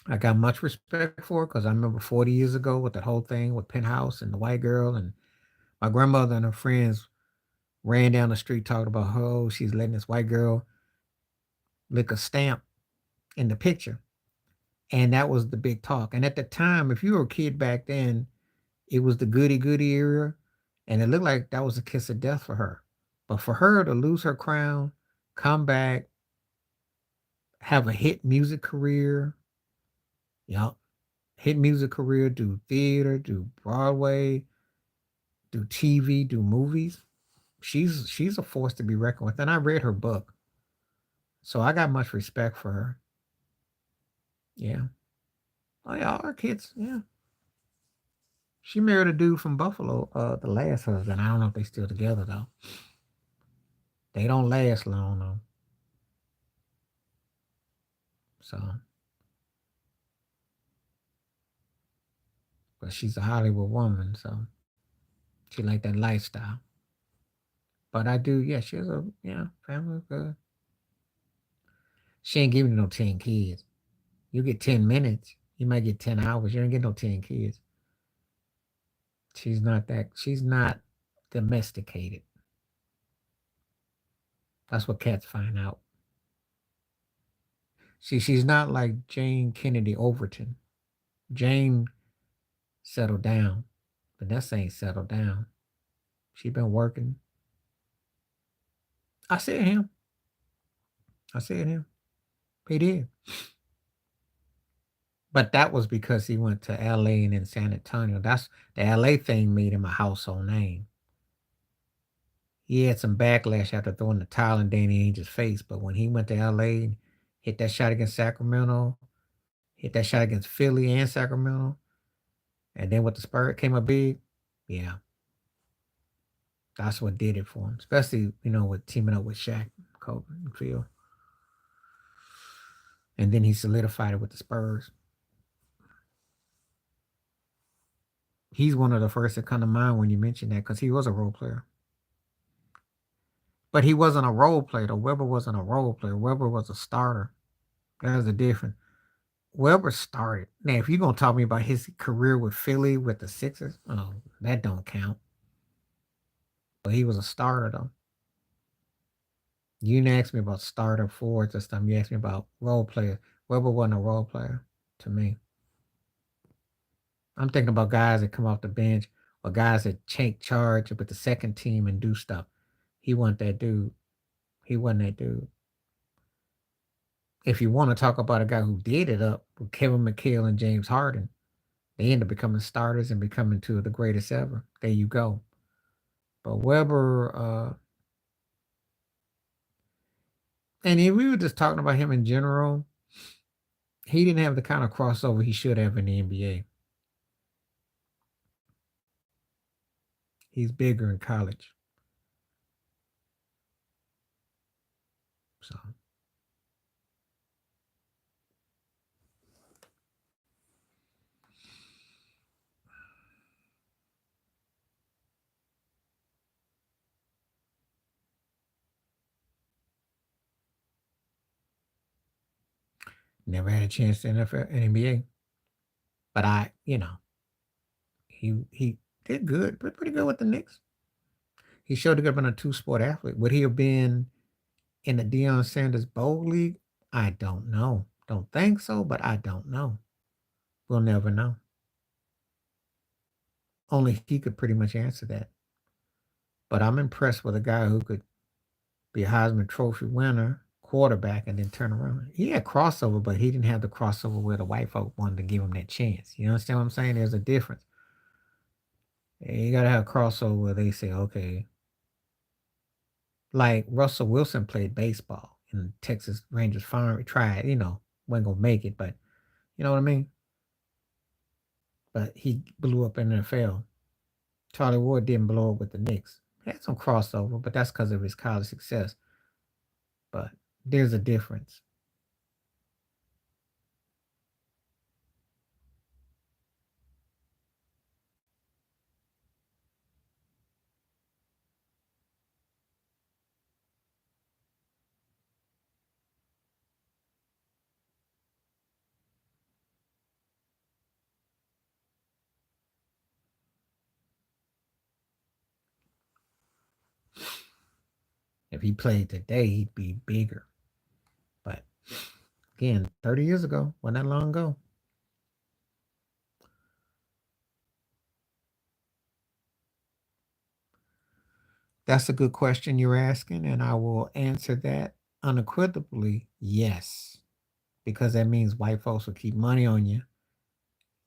I got much respect for her because I remember 40 years ago with the whole thing with Penthouse and the white girl, and my grandmother and her friends ran down the street talking about, oh, she's letting this white girl lick a stamp in the picture. And that was the big talk. And at the time, if you were a kid back then, it was the goody goody era. And it looked like that was a kiss of death for her. But for her to lose her crown, come back, have a hit music career, yup, hit music career, do theater, do Broadway, do TV, do movies. She's a force to be reckoned with. And I read her book. So I got much respect for her. Yeah. Oh yeah, all her kids, yeah. She married a dude from Buffalo, the last husband. I don't know if they still together though. They don't last long though. So, but she's a Hollywood woman, so she like that lifestyle. But I do, yeah, she has a family good. She ain't giving you no 10 kids. You get 10 minutes. You might get 10 hours. You ain't get no 10 kids. She's not that. She's not domesticated. That's what cats find out. She's not like Jane Kennedy Overton. Jane settled down. Vanessa ain't settled down. She been working. I said him. I said him. He did. But that was because he went to LA and in San Antonio. That's the LA thing made him a household name. He had some backlash after throwing the towel in Danny Ainge's face. But when he went to LA and hit that shot against Sacramento, hit that shot against Philly and Sacramento, and then with the Spurs came up big, yeah, that's what did it for him. Especially, with teaming up with Shaq, Kobe, and Phil. And then he solidified it with the Spurs. He's one of the first to come to mind when you mention that because he was a role player. But he wasn't a role player. Though. Weber wasn't a role player. Weber was a starter. There's the difference. Weber started. Now, if you're gonna talk to me about his career with Philly with the Sixers, oh, that don't count. But he was a starter though. You didn't ask me about starter forwards this time. You asked me about role player. Weber wasn't a role player to me. I'm thinking about guys that come off the bench or guys that take charge with the second team and do stuff. He wasn't that dude. He wasn't that dude. If you want to talk about a guy who did it up with Kevin McHale and James Harden, they end up becoming starters and becoming two of the greatest ever. There you go. But Weber, and if we were just talking about him in general, he didn't have the kind of crossover he should have in the NBA. He's bigger in college. So never had a chance to NFL and NBA. But he did good, pretty good with the Knicks. He showed he could have been a two-sport athlete. Would he have been in the Deion Sanders Bowl League? I don't know. Don't think so, but I don't know. We'll never know. Only he could pretty much answer that. But I'm impressed with a guy who could be a Heisman Trophy winner, quarterback, and then turn around. He had crossover, but he didn't have the crossover where the white folk wanted to give him that chance. You understand what I'm saying? There's a difference. You gotta have crossover where they say, okay, like Russell Wilson played baseball in Texas Rangers farm, tried, wasn't gonna make it, but you know what I mean? But he blew up in the NFL. Charlie Ward didn't blow up with the Knicks. He had some crossover, but that's because of his college success. But there's a difference. If he played today, he'd be bigger. But again, 30 years ago, wasn't that long ago. That's a good question you're asking, and I will answer that unequivocally yes, because that means white folks will keep money on you.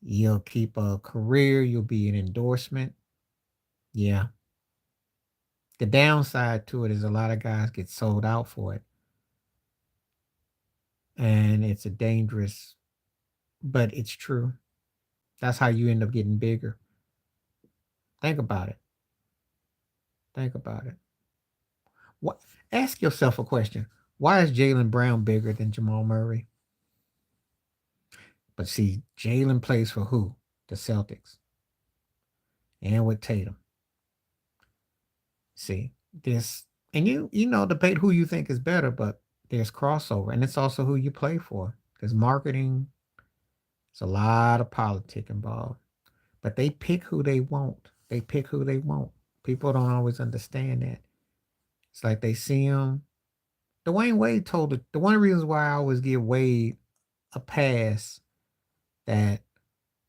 You'll keep a career, you'll be an endorsement. Yeah. The downside to it is a lot of guys get sold out for it. And it's a dangerous, but it's true. That's how you end up getting bigger. Think about it. Think about it. What? Ask yourself a question. Why is Jalen Brown bigger than Jamal Murray? But see, Jalen plays for who? The Celtics. And with Tatum. See, this and debate who you think is better, but there's crossover. And it's also who you play for. There's marketing. There's a lot of politics involved. But they pick who they want. They pick who they want. People don't always understand that. It's like they see him. Dwayne Wade told it. The one reasons why I always give Wade a pass that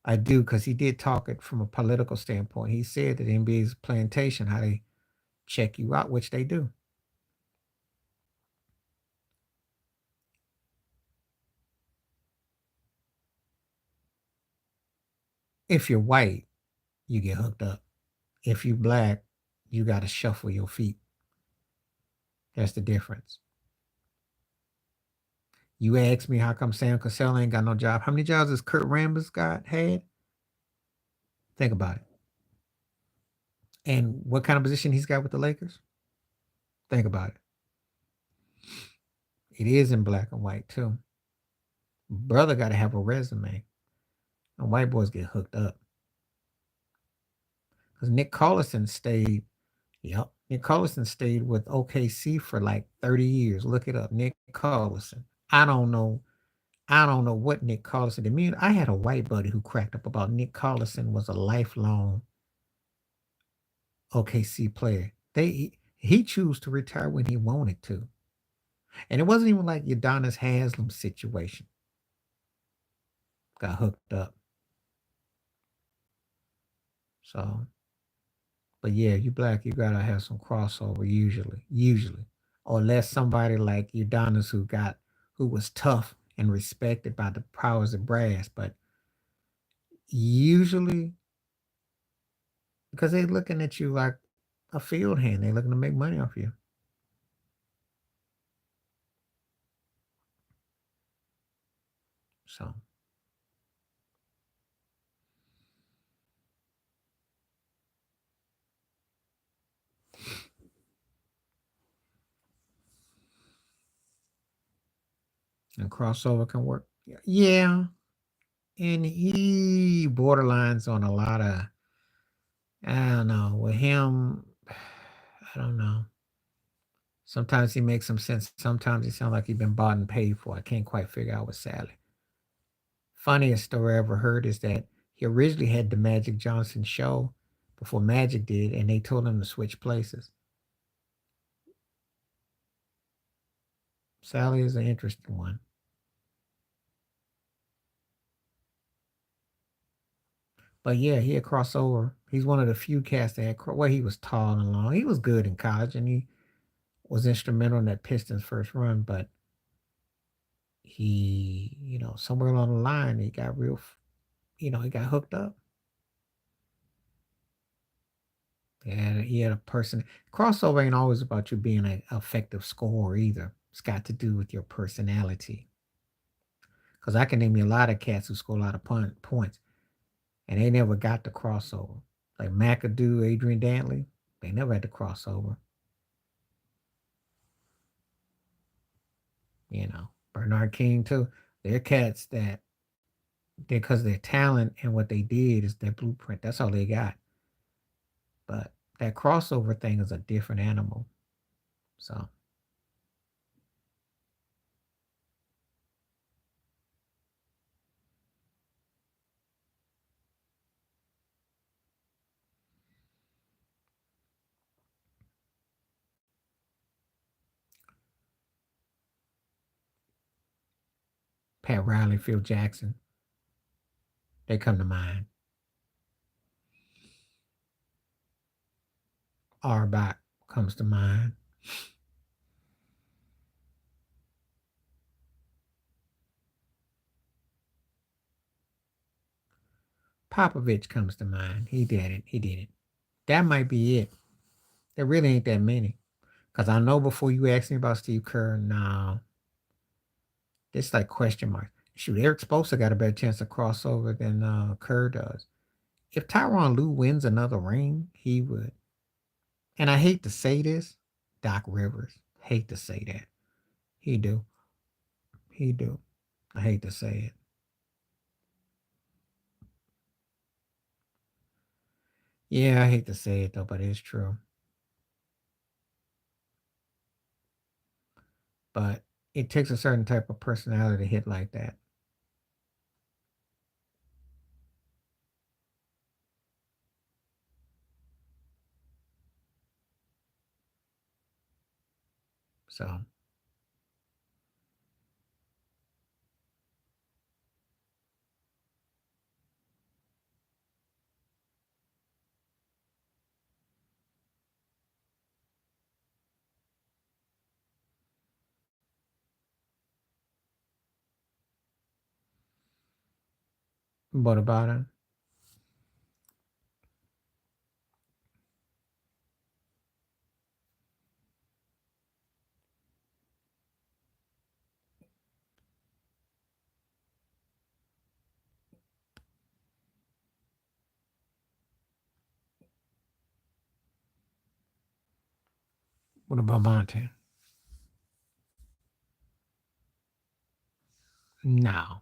I do, because he did talk it from a political standpoint. He said that NBA is a plantation, how they check you out, which they do. If you're white, you get hooked up. If you black, you got to shuffle your feet. That's the difference. You ask me how come Sam Cassell ain't got no job. How many jobs has Kurt Rambis had? Think about it. And what kind of position he's got with the Lakers? Think about it. It is in black and white too. Brother got to have a resume. And white boys get hooked up. Because Nick Collison stayed, yep, Nick Collison stayed with OKC for like 30 years. Look it up. Nick Collison. I don't know. I don't know what Nick Collison did. Me, I had a white buddy who cracked up about Nick Collison was a lifelong OKC player. He chose to retire when he wanted to. And it wasn't even like Udonis Haslam situation got hooked up. So, but yeah, you black, you gotta have some crossover usually, or unless somebody like Udonis who was tough and respected by the powers of brass, but usually because they looking at you like a field hand, they looking to make money off you. So and crossover can work. Yeah, and he borderlines on a lot of I don't know with him. I don't know. Sometimes he makes some sense. Sometimes he sounds like he's been bought and paid for. I can't quite figure out with Sally. Funniest story I ever heard is that he originally had the Magic Johnson show before Magic did, and they told him to switch places. Sally is an interesting one. But yeah, he had crossover. He's one of the few cats that well, he was tall and long. He was good in college, and he was instrumental in that Pistons first run. But he, somewhere along the line, he got he got hooked up. And he had a person. Crossover ain't always about you being an effective scorer either. It's got to do with your personality. Because I can name you a lot of cats who score a lot of points, and they never got the crossover. Like McAdoo, Adrian Dantley, they never had the crossover. Bernard King too. They're cats that because their talent and what they did is their blueprint. That's all they got. But that crossover thing is a different animal. So Pat Riley, Phil Jackson, they come to mind. Arbach comes to mind. Popovich comes to mind. He did it. He did it. That might be it. There really ain't that many. Because I know before you asked me about Steve Kerr, no, it's like question marks. Shoot, Eric Spoelstra got a better chance to cross over than Kerr does. If Tyronn Lue wins another ring, he would. And I hate to say this, Doc Rivers. Hate to say that. He do. He do. I hate to say it. Yeah, I hate to say it though, but it's true. But it takes a certain type of personality to hit like that. So, what about him? What about Monte? No.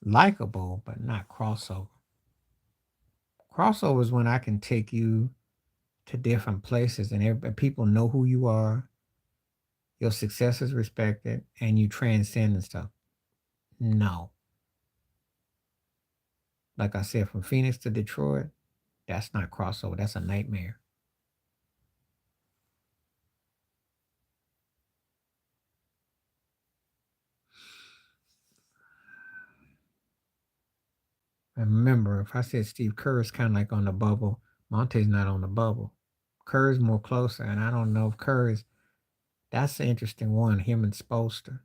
Likable, but not crossover. Crossover is when I can take you to different places and people know who you are, your success is respected, and you transcend and stuff. No. Like I said, from Phoenix to Detroit, that's not crossover. That's a nightmare. And remember, if I said Steve Kerr is kind of like on the bubble, Monte's not on the bubble. Kerr's more closer, and I don't know if Kerr is. That's the interesting one. Him and Spolster.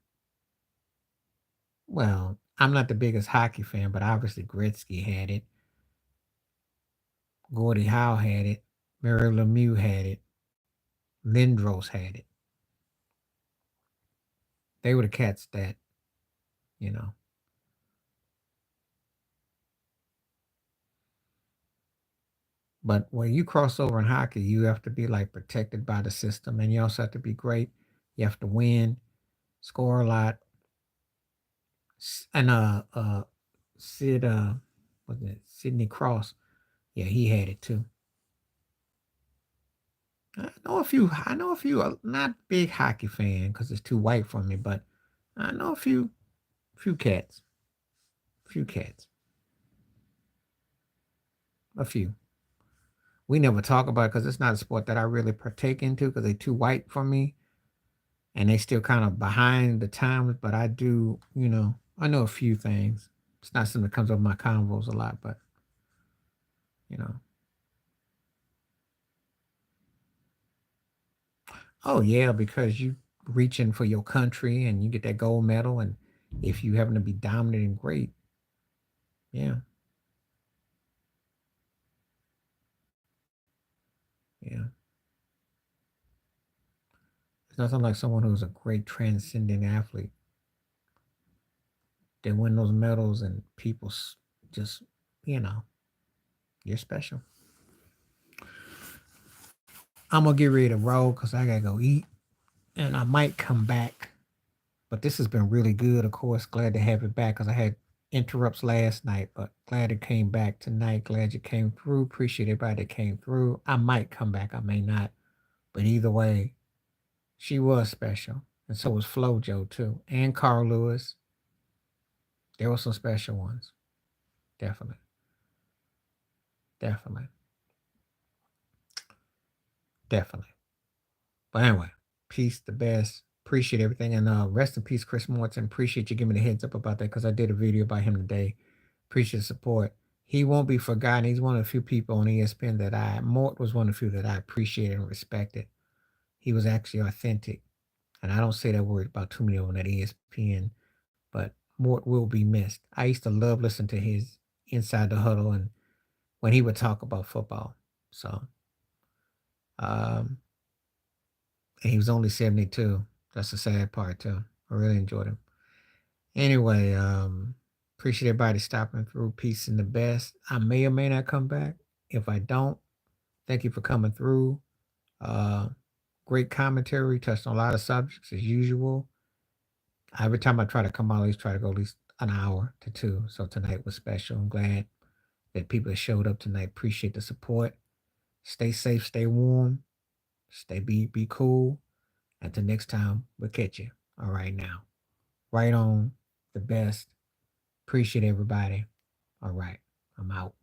Well, I'm not the biggest hockey fan, but obviously Gretzky had it. Gordie Howe had it. Mary Lemieux had it. Lindros had it. They were the cats that, you know. But when you cross over in hockey, you have to be like protected by the system, and you also have to be great. You have to win, score a lot, and Sid was it Sidney Cross? Yeah, he had it too. I know a few. I know a few. Not big hockey fan because it's too white for me, but I know a few cats, few cats, a few. We never talk about it because it's not a sport that I really partake into because they're too white for me, and they still kind of behind the times. But I do, I know a few things. It's not something that comes up in my convos a lot, but you know. Oh yeah, because you reaching for your country and you get that gold medal, and if you happen to be dominant and great, yeah, yeah. It's nothing like someone who's a great transcending athlete. They win those medals and people just, you know, you're special. I'm gonna get ready to roll because I gotta go eat, and I might come back. But this has been really good. Of course, glad to have it back because I had interrupts last night, but glad it came back tonight. Glad you came through. Appreciate everybody that came through. I might come back. I may not. But either way, she was special. And so was Flojo too. And Carl Lewis. There were some special ones. Definitely. Definitely. Definitely. But anyway, peace the best. Appreciate everything. And rest in peace, Chris Morton. Appreciate you giving me the heads up about that because I did a video about him today. Appreciate the support. He won't be forgotten. He's one of the few people on ESPN Mort was one of the few that I appreciated and respected. He was actually authentic. And I don't say that word about too many of them at ESPN, but Mort will be missed. I used to love listening to his Inside the Huddle and when he would talk about football. So, um, and he was only 72. That's the sad part too. I really enjoyed him. Anyway, appreciate everybody stopping through. Peace and the best. I may or may not come back. If I don't, thank you for coming through. Uh, Great commentary, touched on a lot of subjects as usual. Every time I try to come out, I always try to go at least an hour to two. So tonight was special. I'm glad that people that showed up tonight. Appreciate the support. Stay safe, stay warm, be cool. Until next time, we'll catch you. All right now. Right on the best. Appreciate everybody. All right. I'm out.